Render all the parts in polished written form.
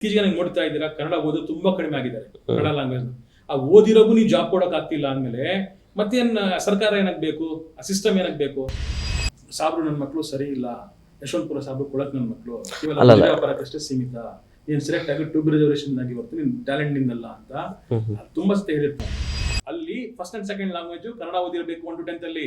ಇತ್ತೀಚೆಗೆ ನೀವು ನೋಡ್ತಾ ಇದ್ದೀರಾ, ಕನ್ನಡ ಓದೋದು ತುಂಬಾ ಕಡಿಮೆ ಆಗಿದ್ದಾರೆ. ಕನ್ನಡ ಲ್ಯಾಂಗ್ವೇಜ್ ಆ ಓದಿರೋಗೂ ನೀವು ಜಾಬ್ ಕೊಡಕ್ ಆಗ್ತಿಲ್ಲ ಅಂದ್ಮೇಲೆ ಮತ್ತೇನ್ ಸರ್ಕಾರ ಏನಕ್ ಬೇಕು, ಆ ಸಿಸ್ಟಮ್ ಏನಕ್ ಬೇಕು? ಸಾಬ್ರು ನನ್ನ ಮಕ್ಕಳು ಸರಿ ಇಲ್ಲ, ಯಶವಂತಪುರ ಸಾಬ್ರು ಕೊಳಕ್ ನನ್ನ ಮಕ್ಕಳು ಇವೆಲ್ಲ ವ್ಯಾಪಾರಕ್ಕಷ್ಟೇ ಸೀಮಿತ, ನೀನ್ ಸೆಲೆಕ್ಟ್ ಆಗಿ ಟ್ಯೂಬ್ ರಿಸರ್ವೇಶನ್ ಆಗಿ ಬರ್ತು, ನಿನ್ ಟ್ಯಾಲೆಂಟ್ ನಿಂದಲ್ಲ ಅಂತ ತುಂಬಾ ಸತಿ ಹೇಳಿರ್ತಾರೆ. ಅಲ್ಲಿ first and second language Kannada ಓದಿರಬೇಕು 1 to 10th ಅಲ್ಲಿ,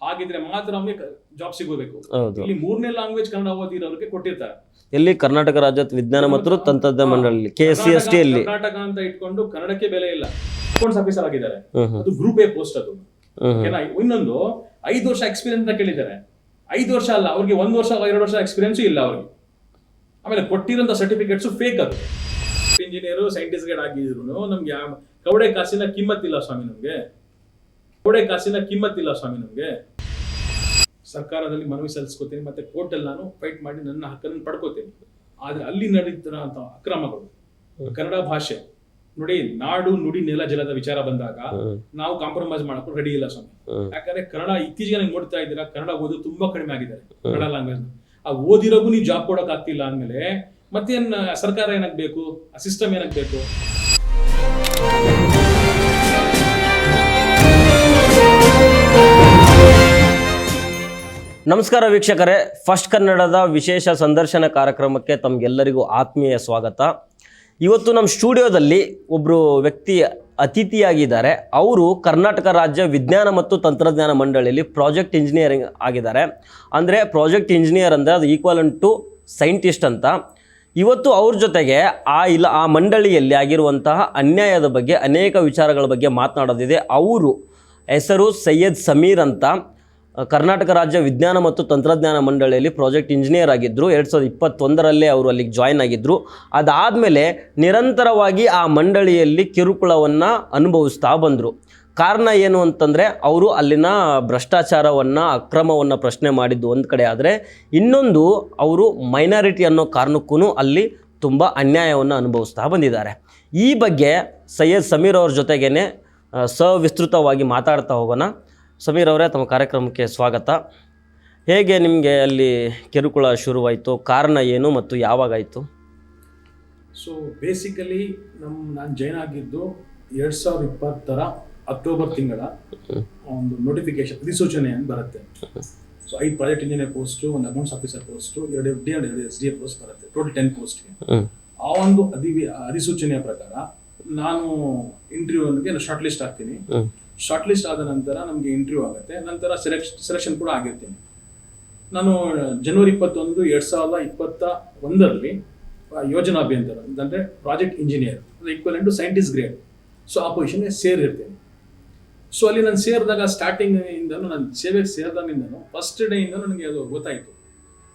ಹಾಗಿದ್ರೆ ಮಾತ್ರ ಅವನಿಗೆ ಜಾಬ್ ಸಿಗಬೇಕು. ಇಲ್ಲಿ 3ನೇ ಲ್ಯಾಂಗ್ವೇಜ್ ಕನ್ನಡ ಓದಿರೋರಿಗೆ ಕೊಟ್ಟಿರ್ತಾರೆ. ಎಲ್ಲಿ? ಕರ್ನಾಟಕ ರಾಜ್ಯ ವಿಜ್ಞಾನ ಮತ್ತು ತಂತ್ರಜ್ಞಾನ ಮಂಡಳಿ KSCST ಅಲ್ಲಿ ಕರ್ನಾಟಕ ಅಂತ ಇಟ್ಕೊಂಡು ಕನ್ನಡಕ್ಕೆ ಬೆಲೆ ಇಲ್ಲ. ಅಕೌಂಟ್ಸ್ ಆಫೀಸರ್ ಆಗಿದ್ದಾರೆ, ಅದು ಗ್ರೂಪ್ ಎ ಪೋಸ್ಟ್. ಅದು ಇನ್ನೊಂದು 5 ವರ್ಷ ಎಕ್ಸ್ಪೀರಿಯನ್ಸ್ ಅಂತ ಕೇಳಿದ್ದಾರೆ. 5 ವರ್ಷ ಅಲ್ಲ, ಅವ್ರಿಗೆ 1 ವರ್ಷ 2 ವರ್ಷ ಎಕ್ಸ್ಪೀರಿಯನ್ಸ್ ಇಲ್ಲ ಅವ್ರಿಗೆ. ಆಮೇಲೆ ಕೊಟ್ಟಿರೋಂಥ ಸರ್ಟಿಫಿಕೇಟ್ಸ್ ಫೇಕ್. ಅದು ಇಂಜಿನಿಯರ್ ಸೈಂಟಿಸ್ಟ್ ಗೇಡ್ ಆಗಿದ್ರು ನಮ್ಗೆ ಕವಡೆ ಕಾಸಿನ ಕಿಮ್ಮತ್ತಿಲ್ಲ ಸ್ವಾಮಿ. ನಮ್ಗೆ ಕವಡೆ ಕಾಸಿನ ಕಿಮ್ಮತ್ತಿಲ್ಲ ಸ್ವಾಮಿ. ನಮ್ಗೆ ಸರ್ಕಾರದಲ್ಲಿ ಮನವಿ ಸಲ್ಲಿಸ್ಕೋತೀನಿ, ಮತ್ತೆ ಕೋರ್ಟ್ ಅಲ್ಲಿ ನಾನು ಫೈಟ್ ಮಾಡಿ ನನ್ನ ಹಕ್ಕನ್ನು ಪಡ್ಕೋತೀನಿ. ಆದ್ರೆ ಅಲ್ಲಿ ನಡೀತಿರೋಂಥ ಅಕ್ರಮಗಳು, ಕನ್ನಡ ಭಾಷೆ ನೋಡಿ, ನಾಡು ನುಡಿ ನೆಲ ಜಲದ ವಿಚಾರ ಬಂದಾಗ ನಾವು ಕಾಂಪ್ರಮೈಸ್ ಮಾಡಕ್ಕೆ ರೆಡಿ ಇಲ್ಲ ಸ್ವಾಮಿ. ಯಾಕಂದ್ರೆ ಕನ್ನಡ ಇತ್ತೀಚೆಗೆ ನೀವು ನೋಡ್ತಾ ಇದ್ದೀರಾ, ಕನ್ನಡ ಓದೋದು ತುಂಬಾ ಕಡಿಮೆ ಆಗಿದ್ದಾರೆ. ಕನ್ನಡ ಲ್ಯಾಂಗ್ವೇಜ್ ಆ ಓದಿರೋಗೂ ನೀವು ಜಾಬ್ ಕೊಡಕ್ ಆಗ್ತಿಲ್ಲ ಅಂದ್ಮೇಲೆ ಮತ್ತೇನ್ ಸರ್ಕಾರ ಏನಕ್ ಬೇಕು, ಆ ಸಿಸ್ಟಮ್ ಏನಕ್ ಬೇಕು? ನಮಸ್ಕಾರ ವೀಕ್ಷಕರೇ, ಫಸ್ಟ್ ಕನ್ನಡದ ವಿಶೇಷ ಸಂದರ್ಶನ ಕಾರ್ಯಕ್ರಮಕ್ಕೆ ತಮಗೆಲ್ಲರಿಗೂ ಆತ್ಮೀಯ ಸ್ವಾಗತ. ಇವತ್ತು ನಮ್ಮ ಸ್ಟುಡಿಯೋದಲ್ಲಿ ಒಬ್ಬರು ವ್ಯಕ್ತಿ ಅತಿಥಿಯಾಗಿದ್ದಾರೆ. ಅವರು ಕರ್ನಾಟಕ ರಾಜ್ಯ ವಿಜ್ಞಾನ ಮತ್ತು ತಂತ್ರಜ್ಞಾನ ಮಂಡಳಿಯಲ್ಲಿ ಪ್ರಾಜೆಕ್ಟ್ ಇಂಜಿನಿಯರಿಂಗ್ ಆಗಿದ್ದಾರೆ. ಅಂದರೆ ಪ್ರಾಜೆಕ್ಟ್ ಇಂಜಿನಿಯರ್ ಅಂದರೆ ಅದು ಈಕ್ವಲೆಂಟ್ ಟು ಸೈಂಟಿಸ್ಟ್ ಅಂತ. ಇವತ್ತು ಅವ್ರ ಜೊತೆಗೆ ಆ ಮಂಡಳಿಯಲ್ಲಿ ಆಗಿರುವಂತಹ ಅನ್ಯಾಯದ ಬಗ್ಗೆ, ಅನೇಕ ವಿಚಾರಗಳ ಬಗ್ಗೆ ಮಾತನಾಡೋದಿದೆ. ಅವರು ಹೆಸರು ಸೈಯದ್ ಸಮೀರ್ ಅಂತ. ಕರ್ನಾಟಕ ರಾಜ್ಯ ವಿಜ್ಞಾನ ಮತ್ತು ತಂತ್ರಜ್ಞಾನ ಮಂಡಳಿಯಲ್ಲಿ ಪ್ರಾಜೆಕ್ಟ್ ಇಂಜಿನಿಯರ್ ಆಗಿದ್ದರು. 2021ರಲ್ಲೇ ಅವರು ಅಲ್ಲಿಗೆ ಜಾಯ್ನ್ ಆಗಿದ್ದರು. ಅದಾದಮೇಲೆ ನಿರಂತರವಾಗಿ ಆ ಮಂಡಳಿಯಲ್ಲಿ ಕಿರುಕುಳವನ್ನು ಅನುಭವಿಸ್ತಾ ಬಂದರು. ಕಾರಣ ಏನು ಅಂತಂದರೆ, ಅವರು ಅಲ್ಲಿನ ಭ್ರಷ್ಟಾಚಾರವನ್ನು, ಅಕ್ರಮವನ್ನು ಪ್ರಶ್ನೆ ಮಾಡಿದ್ದು ಒಂದು ಕಡೆ ಆದರೆ, ಇನ್ನೊಂದು ಅವರು ಮೈನಾರಿಟಿ ಅನ್ನೋ ಕಾರಣಕ್ಕೂ ಅಲ್ಲಿ ತುಂಬ ಅನ್ಯಾಯವನ್ನು ಅನುಭವಿಸ್ತಾ ಬಂದಿದ್ದಾರೆ. ಈ ಬಗ್ಗೆ ಸೈಯದ್ ಸಮೀರ್ ಅವ್ರ ಜೊತೆಗೇ ಸವಿಸ್ತೃತವಾಗಿ ಮಾತಾಡ್ತಾ ಹೋಗೋಣ. ಸಮೀರ್ ಅವರೇ, ತಮ್ಮ ಕಾರ್ಯಕ್ರಮಕ್ಕೆ ಸ್ವಾಗತ. ಹೇಗೆ ನಿಮಗೆ ಅಲ್ಲಿ ಕಿರುಕುಳ ಶುರುವಾಯಿತು, ಕಾರಣ ಏನು ಮತ್ತು ಯಾವಾಗಾಯಿತು? ಸೊ ಬೇಸಿಕಲಿ ನಾನು ಜಾಯ್ನ್ ಆಗಿದ್ದು 2020 ಅಕ್ಟೋಬರ್ ತಿಂಗಳ ಒಂದು ನೋಟಿಫಿಕೇಶನ್, ಅಧಿಸೂಚನೆ ಅಂತ ಬರುತ್ತೆ. So 5 project engineer post, 1 accounts officer post, 2 FD and 2 SDA post ಬರುತ್ತೆ. ಟೋಟಲ್ 10 ಪೋಸ್ಟ್ಗೆ. ಆ ಒಂದು ಅಧಿಸೂಚನೆಯ ಪ್ರಕಾರ ನಾನು ಇಂಟರ್ವ್ಯೂಗೆ ಶಾರ್ಟ್ ಲಿಸ್ಟ್ ಆಗ್ತೀನಿ. ಶಾರ್ಟ್ ಲಿಸ್ಟ್ ಆದ ನಂತರ ನಮಗೆ ಇಂಟರ್ವ್ಯೂ ಆಗುತ್ತೆ. ನಂತರ ಸೆಲೆಕ್ಷನ್ ಕೂಡ ಆಗಿರ್ತೀನಿ. ನಾನು ಜನವರಿ 21, 2021ರಲ್ಲಿ ಯೋಜನಾ ಅಭಿಯಂತರ ಅಂದರೆ project engineer equivalent to scientist grade, so ಆ ಪೊಸಿಷನ್ಗೆ ಸೇರಿರ್ತೀನಿ. ಸೊ ಅಲ್ಲಿ ನಾನು ಸೇರಿದಾಗ ಸ್ಟಾರ್ಟಿಂಗಿಂದನೂ, ನಾನು ಸೇವೆಗೆ ಸೇರಿದಾಗಿಂದನೂ ಫಸ್ಟ್ ಡೇ ಇಂದ ನನಗೆ ಅದು ಗೊತ್ತಾಯಿತು.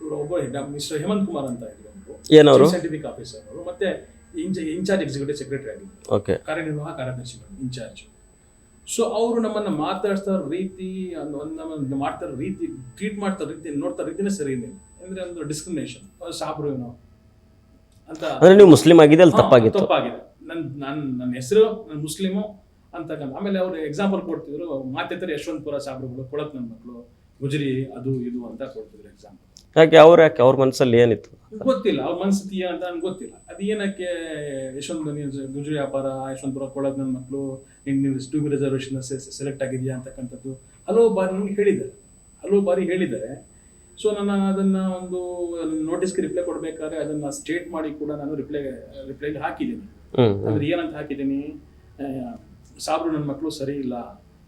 ಇವರು ಒಬ್ಬ ಮಿಸ್ಟರ್ ಹೇಮಂತ್ ಕುಮಾರ್ ಅಂತ ಇದ್ರು, ಸೈಂಟಿಫಿಕ್ ಆಫೀಸರ್ ಅವರು, ಮತ್ತೆ ಇನ್ಚಾರ್ಜ್ ಎಕ್ಸಿಕ್ಯೂಟಿವ್ ಸೆಕ್ರೆಟರಿ ಆಗಿದ್ರು, ಕಾರ್ಯನಿರ್ವಾಹಕ ಕಾರ್ಯದರ್ಶಿಗಳು ಇನ್ಚಾರ್ಜ್. ಸೊ ಅವರು ನಮ್ಮನ್ನು ಮಾತಾಡ್ತಾ ರೀತಿ, ಮಾಡ್ತಾರ ರೀತಿ, ಟ್ರೀಟ್ ಮಾಡ್ತಾರ ರೀತಿ, ನೋಡ್ತಾ ರೀತಿನೇ ಸರಿ ಇದೆ. ಅಂದ್ರೆ ಒಂದು ಡಿಸ್ಕ್ರಿಮಿನೇಷನ್, ಸಾಬ್ರು ಏನೋ ಅಂತ. ನೀವು ಮುಸ್ಲಿಂ ಆಗಿದೆ, ಅಲ್ಲಿ ತಪ್ಪಾಗಿದೆ. ನನ್ನ ಹೆಸರು, ನಾನು ಮುಸ್ಲಿಮು ಅಂತಕ್ಕಂಥ. ಆಮೇಲೆ ಅವ್ರು ಎಕ್ಸಾಂಪಲ್ ಕೊಡ್ತಿದ್ರು, ಮಾತಾಡ್ತಾರೆ ಯಶವಂತಪುರ ಸಾಬ್ರುಗಳು, ಕೊಳಕ್ ನನ್ನ ಮಕ್ಕಳು, ಗುಜರಿ, ಅದು ಇದು ಅಂತ ಕೊಡ್ತಿದ್ರು ಎಕ್ಸಾಂಪಲ್. ಯಾಕೆ ಅವ್ರ ಮನಸ್ಸಲ್ಲಿ ಏನಿತ್ತು ಗೊತ್ತಿಲ್ಲ, ಅವ್ರ ಮನಸ್ಥಿತಿ ಏನಂತ ನನ್ಗೆ ಗೊತ್ತಿಲ್ಲ. ಅದು ಏನಕ್ಕೆ ಗುಜರಿ ವ್ಯಾಪಾರ, ಯಶವಂತಪುರ, ಕೊಳಕ್ ನನ್ನ ಮಕ್ಕಳು, ಟ್ಯೂಬ್ ರಿಸರ್ವೇಶನ್ ಸೆಲೆಕ್ಟ್ ಆಗಿದೆಯಾ ಅಂತಕ್ಕಂಥದ್ದು ಹಲವು ಬಾರಿ ನಮ್ಗೆ ಹೇಳಿದ್ದಾರೆ. ಸೊ ನಾನು ಅದನ್ನ ಒಂದು ನೋಟಿಸ್ಗೆ ರಿಪ್ಲೈ ಕೊಡ್ಬೇಕಾದ್ರೆ ಅದನ್ನ ಸ್ಟೇಟ್ ಮಾಡಿ ಕೂಡ ನಾನು ರಿಪ್ಲೈಗೆ ಹಾಕಿದ್ದೀನಿ. ಅಂದ್ರೆ ಏನಂತ ಹಾಕಿದ್ದೀನಿ, ಸಾಬ್ರು ನನ್ನ ಮಕ್ಕಳು ಸರಿ ಇಲ್ಲ,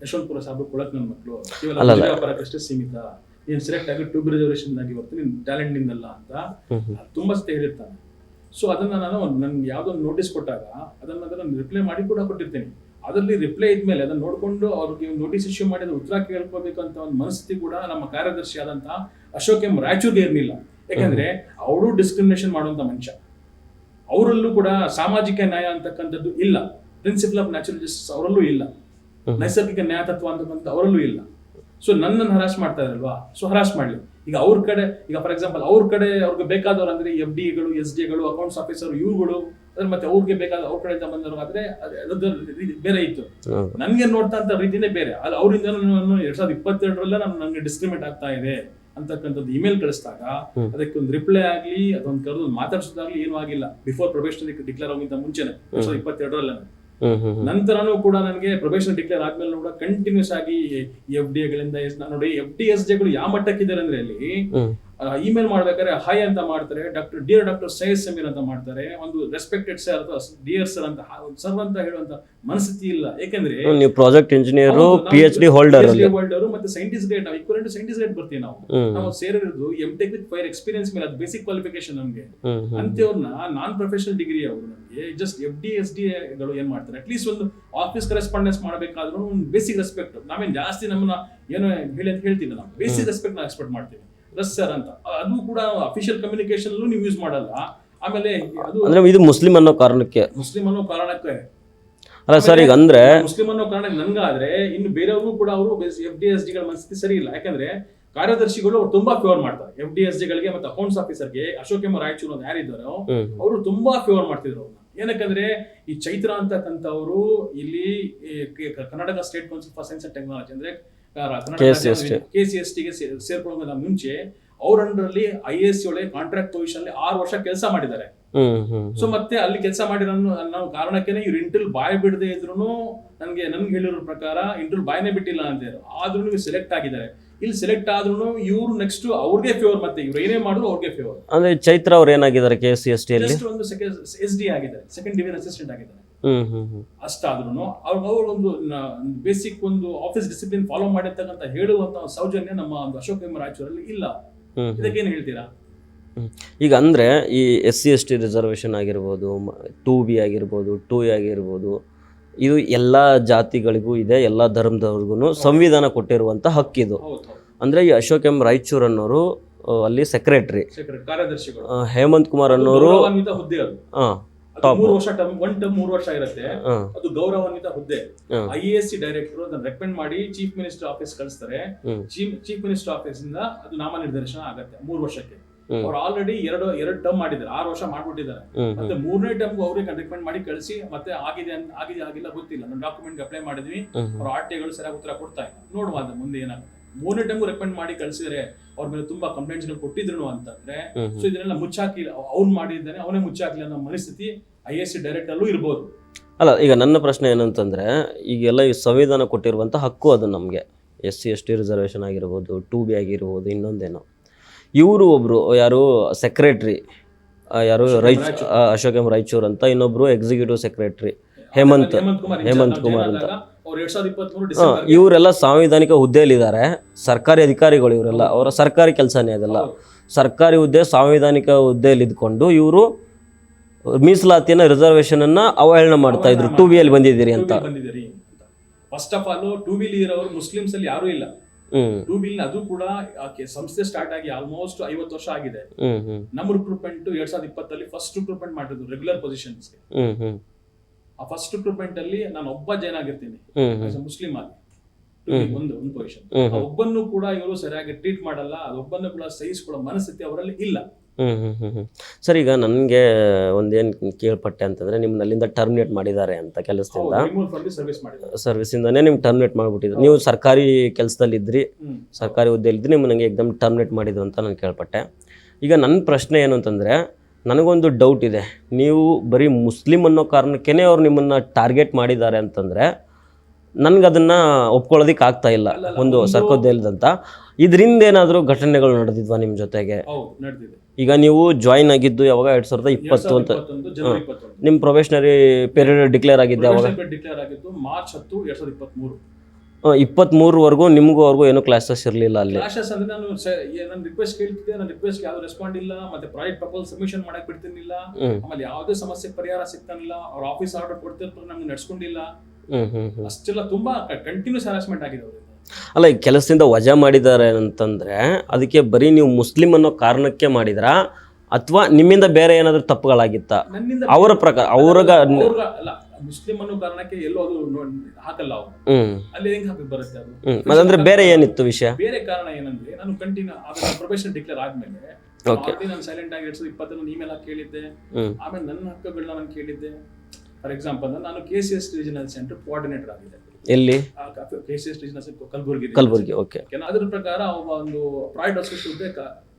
ಯಶವಂತಪುರ ಸಾಬ್ರು, ಕೊಳಕ್ ನನ್ನ ಮಕ್ಕಳು ಇವೆಲ್ಲ ವ್ಯಾಪಾರಕ್ಕಷ್ಟೇ ಸೀಮಿತ, ನೀನ್ ಸೆಲೆಕ್ಟ್ ಆಗಿ ಟ್ಯೂಬ್ ರಿಸರ್ವೇಶನ್ ಆಗಿ ಬರ್ತು, ನಿನ್ ಟ್ಯಾಲೆಂಟ್ ನಿಂದಲ್ಲ ಅಂತ ತುಂಬಾ ಸತಿ ಹೇಳಿರ್ತಾನೆ. ಸೊ ಅದನ್ನ ನಾನು ನನ್ಗೆ ಯಾವ್ದೊಂದು ನೋಟಿಸ್ ಕೊಟ್ಟಾಗ ಅದನ್ನ ರಿಪ್ಲೈ ಮಾಡಿ ಕೂಡ ಕೊಟ್ಟಿರ್ತೇನೆ. ಅದರಲ್ಲಿ ರಿಪ್ಲೈ ಇದ್ಮೇಲೆ ಅದನ್ನ ನೋಡ್ಕೊಂಡು ಅವ್ರಿಗೆ ನೋಟಿಸ್ ಇಶ್ಯೂ ಮಾಡಿ ಅದು ಉತ್ತರ ಕೇಳ್ಕೋಬೇಕು ಅಂತ ಒಂದು ಮನಸ್ಥಿತಿ ಕೂಡ ನಮ್ಮ ಕಾರ್ಯದರ್ಶಿ ಆದಂತ ಅಶೋಕ್ ಎಂ ರಾಯಚೂರ್ಗೆ ಇರಲಿಲ್ಲ. ಯಾಕಂದ್ರೆ ಅವರು ಡಿಸ್ಕ್ರಿಮಿನೇಷನ್ ಮಾಡುವಂತ ಮನುಷ್ಯ, ಅವರಲ್ಲೂ ಕೂಡ ಸಾಮಾಜಿಕ ನ್ಯಾಯ ಅಂತಕ್ಕಂಥದ್ದು ಇಲ್ಲ, ಪ್ರಿನ್ಸಿಪಲ್ ಆಫ್ ನ್ಯಾಚುರಲ್ ಜಸ್ಟಿಸ್ ಅವರಲ್ಲೂ ಇಲ್ಲ, ನೈಸರ್ಗಿಕ ನ್ಯಾಯ ತತ್ವ ಅಂತಕ್ಕಂಥ ಅವರಲ್ಲೂ ಇಲ್ಲ. ಸೊ ನನ್ನನ್ನು ಹರಾಸ್ ಮಾಡ್ತಾ ಇರಲ್ವಾ, ಸೊ ಹರಾಸ್ ಮಾಡ್ಲಿ. ಈಗ ಅವ್ರ ಕಡೆ, ಈಗ ಫಾರ್ ಎಕ್ಸಾಂಪಲ್ ಅವ್ರ ಕಡೆ ಅವ್ರಿಗೆ ಬೇಕಾದವ್ರು ಅಂದ್ರೆ FDಗಳು, SDಗಳು, ಅಕೌಂಟ್ಸ್ ಆಫೀಸರ್ ಇವ್ರುಗಳು, ಅದ್ರ ಮತ್ತೆ ಅವ್ರಿಗೆ ಬೇಕಾದ ಅವ್ರ ಕಡೆಯಿಂದ ಬಂದವ್ರು ಆದ್ರೆ ಬೇರೆ ಇತ್ತು. ನನ್ಗೆ ನೋಡ್ತಾ ಅಂತ ರೀತಿನೇ ಬೇರೆ. ಅದು ಅವರಿಂದ 2022ರಲ್ಲೇ ನನ್ಗೆ ಡಿಸ್ಕ್ರಿಮಿನೇಟ್ ಆಗ್ತಾ ಇದೆ. ಅಂತಕ್ಕಂಥದ್ದು ಇಮೇಲ್ ಕಳಿಸಿದಾಗ ಅದಕ್ಕೆ ಒಂದು ರಿಪ್ಲೈ ಆಗ್ಲಿ ಅದೊಂದು ಕರೆದು ಮಾತಾಡ್ಸೋದಾಗ್ಲಿ ಏನೂ ಆಗಿಲ್ಲ. ಬಿಫೋರ್ ಪ್ರೊಬೇಷನರಿ ಡಿಕ್ಲೇರ್ ಆಗೋಕ್ಕಿಂತ ಮುಂಚೆನೆ 2022 ನಂತರನೂ ಕೂಡ ನನಗೆ ಪ್ರೊಬೇಷನ್ ಡಿಕ್ಲೇರ್ ಆದ್ಮೇಲೆ ಕೂಡ ಕಂಟಿನ್ಯೂಸ್ ಆಗಿ FDA ಗಳಿಂದ ನೋಡಿ FDSJಗಳು ಯಾವ ಮಟ್ಟಕ್ಕಿದ್ದಾರೆ ಅಂದ್ರೆ ಅಲ್ಲಿ ಇಮೇಲ್ ಮಾಡ್ಬೇಕಾದ್ರೆ ಹಾಯ್ ಅಂತ ಮಾಡ್ತಾರೆ, ಡಿಯರ್ ಡಾಕ್ಟರ್ ಸೈಯದ್ ಸಮೀರ್ ಅಂತ ಮಾಡ್ತಾರೆ, ಒಂದು ರೆಸ್ಪೆಕ್ಟೆಡ್ ಸರ್ ಅಥವಾ ಡಿಯರ್ ಸರ್ ಅಂತ ಸರ್ ಅಂತ ಹೇಳುವಂತ ಮನಸ್ಥಿತಿ ಇಲ್ಲ. ಯಾಕಂದ್ರೆ ನೀವು ಪ್ರಾಜೆಕ್ಟ್ ಇಂಜಿನಿಯರ್ PhD ಹೋಲ್ಡರ್ ಮತ್ತೆ ಸೈಂಟಿಸ್ಟ್ ಗ್ರೇಡ್ ನಾವು ಈಕ್ವಲೆಂಟ್ ಸೈಂಟಿಸ್ಟ್ ಗ್ರೇಡ್ ಬರ್ತೀವಿ ನಾವು ಸೇರಿರೋದು MTech ವಿತ್ 5 ಎಕ್ಸ್ಪೀರಿಯನ್ಸ್ ಮೇಲೆ. ಅದು ಬೇಸಿಕ್ ಕ್ವಾಲಿಫಿಕೇಶನ್ ನಮ್ಗೆ. ಅಂತವ್ರನ್ನ ನಾನ್ ಪ್ರೊಫೆಷನಲ್ ಡಿಗ್ರಿ ಅವರು ನಮಗೆ ಜಸ್ಟ್ FDSDಗಳು ಏನ್ ಮಾಡ್ತಾರೆ, ಅಟ್ಲೀಸ್ಟ್ ಒಂದು ಆಫೀಸ್ ಕರೆಸ್ಪಾಂಡೆನ್ಸ್ ಮಾಡಬೇಕಾದ್ರೂ ಒಂದು ಬೇಸಿಕ್ ರೆಸ್ಪೆಕ್ಟ್. ನಾವೇನ್ ಜಾಸ್ತಿ ನಮ್ಮನ್ನ ಏನೋ ಹೇಳಿ ಅಂತ ಹೇಳ್ತಿಲ್ಲ, ನಾವು ಬೇಸಿಕ್ ರೆಸ್ಪೆಕ್ಟ್ ನಾವು ಎಕ್ಸ್ಪೆಕ್ಟ್ ಮಾಡ್ತೀವಿ. ಸರ್ ಅಂತ ಅದು ಕೂಡ ಅಫಿಷಿಯಲ್ ಕಮ್ಯುನಿಕೇಶನ್ ನೀವು ಯೂಸ್ ಮಾಡಲ್ಲ. ಆಮೇಲೆ ಅದು ಅಂದ್ರೆ ಇದು ಮುಸ್ಲಿಂ ಅನ್ನೋ ಕಾರಣಕ್ಕೆ ಅಲ್ಲ ಸರ್. ಈಗ ಅಂದ್ರೆ ಮುಸ್ಲಿಂ ಅನ್ನೋ ಕಾರಣಕ್ಕೆ ನನ್ಗಾದ್ರೆ ಇನ್ನು ಬೇರೆಯವರು ಕೂಡ ಅವರು FDSDಗಳ ಮನಸ್ಥಿತಿ ಸರಿ ಇಲ್ಲ. ಯಾಕಂದ್ರೆ ಕಾರ್ಯದರ್ಶಿಗಳು ಅವ್ರು ತುಂಬಾ ಫೇವರ್ ಮಾಡ್ತಾರೆ FDSDಗಳಿಗೆ ಮತ್ತೆ ಅಕೌಂಟ್ಸ್ ಆಫೀಸರ್ಗೆ. ಅಶೋಕ್ ಎಂ ರಾಯಚೂರು ಅಂತ ಯಾರಿದ್ದಾರೋ ಅವರು ತುಂಬಾ ಫೇವರ್ ಮಾಡ್ತಿದ್ರು ಅವ್ರನ್ನ. ಏನಕ್ಕಂದ್ರೆ ಈ ಚೈತ್ರ ಅಂತಕ್ಕಂಥವ್ರು ಇಲ್ಲಿ Karnataka state council for science and technology ಅಂದ್ರೆ KCST ಗೆ ಸೇರ್ಕೊಳ್ಳೋದನ್ನ ಮುಂಚೆ ಅವ್ರ ಅಂಡರಲ್ಲಿ IAS ಒಳಗೆ ಕಾಂಟ್ರಾಕ್ಟ್ ಪೊಸಿಷನ್ 6 ವರ್ಷ ಕೆಲಸ ಮಾಡಿದ್ದಾರೆ. ಸೊ ಮತ್ತೆ ಅಲ್ಲಿ ಕೆಲಸ ಮಾಡಿರೋ ನಾವು ಕಾರಣಕ್ಕೇನೆ ಇವ್ರು ಇಂಟರ್ವ್ಯೂ ಬಾಯ್ ಬಿಡದೆ ಇದ್ರು ನನ್ಗೆ ಹೇಳಿರೋ ಪ್ರಕಾರ ಇಂಟರ್ವ್ಯೂ ಬಾಯ್ನೇ ಬಿಟ್ಟಿಲ್ಲ ಅಂತ ಆದ್ರೂ ಸೆಲೆಕ್ಟ್ ಆಗಿದ್ದಾರೆ. ಇಲ್ಲಿ ಸೆಲೆಕ್ಟ್ ಆದ್ರೂ ಇವ್ರು ನೆಕ್ಸ್ಟ್ ಅವ್ರಿಗೆ ಫೇವರ್, ಮತ್ತೆ ಇವ್ರು ಏನೇ ಮಾಡಿದ್ರು ಅವ್ರಿಗೆ ಫೇವರ್. ಅಂದ್ರೆ ಚೈತ್ರ ಅವ್ರು ಏನಾಗಿದ್ದಾರೆ KCST ಅಲ್ಲಿ ಒಂದು SD ಆಗಿದ್ದಾರೆ, ಸೆಕೆಂಡ್ ಡಿವಿಷನ್ ಅಸಿಸ್ಟೆಂಟ್ ಆಗಿದ್ದಾರೆ. ಅಷ್ಟಾದ್ರೂ ಅವ್ರ ಒಂದು ಬೇಸಿಕ್ ಒಂದು ಆಫೀಸ್ ಡಿಸಿಪ್ಲಿನ್ ಫಾಲೋ ಮಾಡಿರ್ತಕ್ಕಂಥ ಹೇಳುವಂತ ಸೌಜನ್ಯ ನಮ್ಮ ಒಂದು ಅಶೋಕ್ ಎಂ ರಾಯಚೂರಲ್ಲಿ ಇಲ್ಲ. ಇದಕ್ಕೇನು ಹೇಳ್ತೀರಾ? ಈಗ ಅಂದ್ರೆ ಈ SC/ST ರಿಸರ್ವೇಶನ್ ಆಗಿರ್ಬೋದು, 2B ಆಗಿರ್ಬೋದು, 2A ಆಗಿರ್ಬೋದು, ಇದು ಎಲ್ಲ ಜಾತಿಗಳಿಗೂ ಇದೆ, ಎಲ್ಲ ಧರ್ಮದವ್ರಿಗೂ ಸಂವಿಧಾನ ಕೊಟ್ಟಿರುವಂತ ಹಕ್ಕಿದು. ಅಂದ್ರೆ ಈ ಅಶೋಕ್ ಎಂ ರಾಯಚೂರ್ ಅನ್ನೋರು ಅಲ್ಲಿ ಸೆಕ್ರೆಟರಿ, ಹೇಮಂತ್ ಕುಮಾರ್ ಅನ್ನೋರು 3 ವರ್ಷ ಟರ್ಮ್ 3 ವರ್ಷ ಇರುತ್ತೆ. ಅದು ಗೌರವಾನ್ವಿತ ಹುದ್ದೆ. IASC ಡೈರೆಕ್ಟರ್ ಅದನ್ನ ರೆಕಮೆಂಡ್ ಮಾಡಿ ಚೀಫ್ ಮಿನಿಸ್ಟರ್ ಆಫೀಸ್ ಕಳಿಸ್ತಾರೆ. ಚೀಫ್ ಮಿನಿಸ್ಟರ್ ಆಫೀಸ್ ಇಂದ ಅದು ನಾಮನಿರ್ದೇಶನ ಆಗುತ್ತೆ 3 ವರ್ಷಕ್ಕೆ. ಅವ್ರು ಆಲ್ರೆಡಿ ಎರಡು ಟರ್ಮ್ ಮಾಡಿದ್ದಾರೆ, 6 ವರ್ಷ ಮಾಡ್ಬಿಟ್ಟಿದ್ದಾರೆ. ಮತ್ತೆ 3ನೇ ಟರ್ಮ್ ಅವ್ರಿಗೆ ರೆಕಮೆಂಡ್ ಮಾಡಿ ಕಳಿಸಿ ಮತ್ತೆ ಆಗಿಲ್ಲ ಗೊತ್ತಿಲ್ಲ, ನಾವು ಡಾಕ್ಯುಮೆಂಟ್ ಅಪ್ಲೈ ಮಾಡಿದ್ವಿ, ಅವ್ರ RTIಗಳು ಸರಿಯಾಗಿ ಉತ್ತರ ಕೊಡ್ತಾ ಇಲ್ಲ. ನೋಡುವ ಅದು ಮುಂದೆ ಏನಾಗುತ್ತೆ. 3ನೇ ಟೈಮ್ ರೆಕಮೆಂಡ್ ಮಾಡಿ ಕಳಿಸಿದ್ರೆ ಅವ್ರ ಮೇಲೆ ತುಂಬಾ ಕಂಪ್ಲೇಂಟ್ಸ್ ಗಳು ಕೊಟ್ಟಿದ್ರು ಅಂತಂದ್ರೆ ಸೊ ಇದನ್ನೆಲ್ಲ ಮುಚ್ಚಾಕಿ ಅವ್ನು ಮಾಡಿದ್ದಾನೆ ಅವನೇ ಮುಚ್ಚಾಕ್ಲಿ ಅನ್ನೋ ಮನಸ್ಥಿತಿ IASC ಡೈರೆಕ್ಟರ್ ಅಲ್ಲೂ ಇರ್ಬೋದು. ಅಲ್ಲ, ಈಗ ನನ್ನ ಪ್ರಶ್ನೆ ಏನಂತಂದ್ರೆ ಈಗೆಲ್ಲ ಈ ಸಂವಿಧಾನ ಕೊಟ್ಟಿರುವಂತ ಹಕ್ಕು ಅದು ನಮಗೆ. SC/ST ರಿಸರ್ವೇಶನ್ ಆಗಿರ್ಬೋದು, 2B ಆಗಿರ್ಬೋದು, ಇನ್ನೊಂದೇನೋ. ಇವರು ಒಬ್ರು ಯಾರು ಸೆಕ್ರೆಟ್ರಿ, ಯಾರು ಅಶೋಕ್ ಎಂ ರಾಯಚೂರ್ ಅಂತ, ಇನ್ನೊಬ್ರು ಎಕ್ಸಿಕ್ಯೂಟಿವ್ ಸೆಕ್ರೆಟರಿ ಹೇಮಂತ್ ಕುಮಾರ್ ಅಂತ. ಇವರೆಲ್ಲ ಸಾಂವಿಧಾನಿಕ ಹುದ್ದೆಯಲ್ಲಿದ್ದಾರೆ, ಸರ್ಕಾರಿ ಅಧಿಕಾರಿಗಳು ಇವರೆಲ್ಲ. ಅವರ ಸರ್ಕಾರಿ ಕೆಲಸನೇ ಅದೆಲ್ಲ, ಸರ್ಕಾರಿ ಹುದ್ದೆ ಸಾಂವಿಧಾನಿಕ ಹುದ್ದೆಯಲ್ಲಿ ಇದ್ಕೊಂಡು ಇವರು ಮೀಸಲಾತಿಯನ್ನ ರಿಸರ್ವೇಶನ್ ಅನ್ನ ಅವಹೇಳನ ಮಾಡ್ತಾ ಇದ್ರು. 2B ಅಲ್ಲಿ ಬಂದಿದ್ದೀರಿ ಅಂತ. ಫಸ್ಟ್ ಆಫ್ ಆಲ್ 2B ಇರೋರು ಮುಸ್ಲಿಮ್ಸ್ ಅಲ್ಲಿ ಯಾರು ಇಲ್ಲ. 2B ಅದು ಕೂಡ ಸಂಸ್ಥೆ ಸ್ಟಾರ್ಟ್ ಆಗಿ ಆಲ್ಮೋಸ್ಟ್ 50 ವರ್ಷ ಆಗಿದೆ. ನಮ್ಮ ರಿಕ್ರೂಟ್ಮೆಂಟ್ 2020 ಅಲ್ಲಿ ಫಸ್ಟ್ ರಿಕ್ರೂಟ್ಮೆಂಟ್ ಮಾಡಿದ್ರು ರೆಗ್ಯುಲರ್ ಪೊಸಿಷನ್ಸ್. ಆ ಫಸ್ಟ್ ರಿಕ್ರೂಟ್ಮೆಂಟ್ ಅಲ್ಲಿ ನಾನು ಒಬ್ಬ ಜಾಯ್ನ್ ಆಗಿರ್ತೀನಿ ಮುಸ್ಲಿಂ ಆಗಿ, ಒಂದು ಪೊಸಿಷನ್. ಒಬ್ಬನ್ನು ಕೂಡ ಇವರು ಸರಿಯಾಗಿ ಟ್ರೀಟ್ ಮಾಡಲ್ಲ, ಅದೊಬ್ಬನ್ನು ಕೂಡ ಸಹಿಸಿಕೊಳ್ಳೋ ಮನಸ್ಥಿತಿ ಅವರಲ್ಲಿ ಇಲ್ಲ. ಸರ್, ಈಗ ನನಗೆ ಒಂದೇನು ಕೇಳ್ಪಟ್ಟೆ ಅಂತಂದ್ರೆ ನಿಮ್ಮನ್ನ ಅಲ್ಲಿಂದ ಟರ್ಮಿನೇಟ್ ಮಾಡಿದ್ದಾರೆ ಅಂತ, ಕೆಲಸದಿಂದ ಸರ್ವಿಸಿಂದಾನೇ ನಿಮ್ಗೆ ಟರ್ಮಿನೇಟ್ ಮಾಡಿಬಿಟ್ಟಿದ್ರು. ನೀವು ಸರ್ಕಾರಿ ಕೆಲಸದಲ್ಲಿ ಇದ್ರಿ, ಸರ್ಕಾರಿ ಹುದ್ದೆಯಲ್ಲಿ ಇದ್ರಿ, ನಿಮ್ಮ ನನಗೆ ಎಕ್ದಮ್ ಟರ್ಮಿನೇಟ್ ಮಾಡಿದ್ರು ಅಂತ ನಾನು ಕೇಳ್ಪಟ್ಟೆ. ಈಗ ನನ್ನ ಪ್ರಶ್ನೆ ಏನು ಅಂತಂದರೆ, ನನಗೊಂದು ಡೌಟ್ ಇದೆ. ನೀವು ಬರೀ ಮುಸ್ಲಿಂ ಅನ್ನೋ ಕಾರಣಕ್ಕೇ ಅವ್ರು ನಿಮ್ಮನ್ನು ಟಾರ್ಗೆಟ್ ಮಾಡಿದ್ದಾರೆ ಅಂತಂದರೆ ನನಗೆ ಅದನ್ನು ಒಪ್ಕೊಳ್ಳೋದಕ್ಕೆ ಆಗ್ತಾ ಇಲ್ಲ. ಒಂದು ಸರ್ಕೋದ್ಯಲ್ದಂತ ಇದರಿಂದ ಏನಾದರೂ ಘಟನೆಗಳು ನಡೆದಿದ್ವಾ ನಿಮ್ಮ ಜೊತೆಗೆ? ಈಗ ನೀವು ಜಾಯಿನ್ ಆಗಿದ್ದು ಯಾವಾಗ 2020 ಅಂತ, ನಿಮ್ಮ ಪ್ರೊಬೇಷನರಿ ಪೀರಿಯಡ್ ಡಿಕ್ಲೇರ್ ಆಗಿದ್ದು ಯಾವಾಗ? ಮಾರ್ಚ್ 10, 2023. 23ವರೆಗೂ ನಿಮಗೂ ಅವ್ರಿಗೂ ಏನೋ ಕ್ಲಾಸಸ್ ಇರಲಿಲ್ಲ ಅಲ್ಲಿ. ಕ್ಲಾಸಸ್ ಅಂದ್ರೆ ನಾನು ರಿಕ್ವೆಸ್ಟ್ ಕೇಳ್ತಿದ್ದೆ, ನನ್ನ ರಿಕ್ವೆಸ್ಟ್ ಯಾವ್ದು ರೆಸ್ಪಾಂಡ್ ಇಲ್ಲ. ಮತ್ತೆ ಪ್ರಾಜೆಕ್ಟ್ ಪ್ರಪೋಸಲ್ ಸಬ್ಮಿಷನ್ ಮಾಡಕ್ ಬಿಡ್ತಿರ್ಲಿಲ್ಲ. ಆಮೇಲೆ ಯಾವುದೇ ಸಮಸ್ಯೆ ಪರಿಹಾರ ಸಿಗ್ತಾನಿಲ್ಲ. ಅವ್ರ ಆಫೀಸ್ ಆರ್ಡರ್ ಕೊಡ್ತಿರ್ತಾರೆ, ನಮ್ಗೆ ನಡ್ಸ್ಕೊಂಡಿಲ್ಲ. ಅಷ್ಟೆಲ್ಲ ತುಂಬಾ ಕಂಟಿನ್ಯೂಸ್ ಹರಾಸ್ಮೆಂಟ್ ಆಗಿದೆ ಅವ್ರಿಗೆ. ಅಲ್ಲ, ಈ ಕೆಲಸದಿಂದ ವಜಾ ಮಾಡಿದ್ದಾರೆ ಅಂತಂದ್ರೆ ಅದಕ್ಕೆ ಬರೀ ನೀವು ಮುಸ್ಲಿಂ ಅನ್ನೋ ಕಾರಣಕ್ಕೆ ಮಾಡಿದ್ರಾ ಅಥವಾ ನಿಮ್ಮಿಂದ ಬೇರೆ ಏನಾದ್ರು ತಪ್ಪುಗಳಾಗಿತ್ತಾ? ಅವರ ಪ್ರಕಾರ ಮುಸ್ಲಿಂ ಅನ್ನೋ ಕಾರಣಕ್ಕೆ ಎಲ್ಲೋ ಅದು ಹಾಕಲ್ಲ ಅವರು. ಅಲ್ಲಿ ಹೆಂಗ್ ಹಾಕಿ ಬರುತ್ತೆ ಅದು? ಅಂದ್ರೆ ಬೇರೆ ಏನಿತ್ತು ವಿಷಯ? ಬೇರೆ ಕಾರಣ ಏನಂದ್ರೆ, ನಾನು ಕಂಟಿನ್ಯೂ ಪ್ರೊಫೆಷನ್ ಡಿಕ್ಲೇರ್ ಆದ್ಮೇಲೆ ನಾನು ಸೈಲೆಂಟ್ ಆಗಿ 2020 ಇಮೇಲ್ ಹಾಕಿ ಕೇಳಿದ್ದೆ. ಆಮೇಲೆ ನನ್ನ ಹಕ್ಕುಗಳನ್ನ ನಾನು ಕೇಳಿದ್ದೆ. ಫಾರ್ ಎಕ್ಸಾಂಪಲ್, ನಾನು KCST ರೀಜನಲ್ ಸೆಂಟರ್ ಕೋಆರ್ಡಿನೇಟರ್ ಆಗಿದ್ದೆ. ಎಲ್ಲಿ? ಕಲಬುರಗಿ. ಓಕೆ. ಅದ್ರ ಪ್ರಕಾರ ಒಂದು ಪ್ರಾಜೆಕ್ಟ್ ಅಸೋಸಿಯೇಟ್ ಹುದ್ದೆ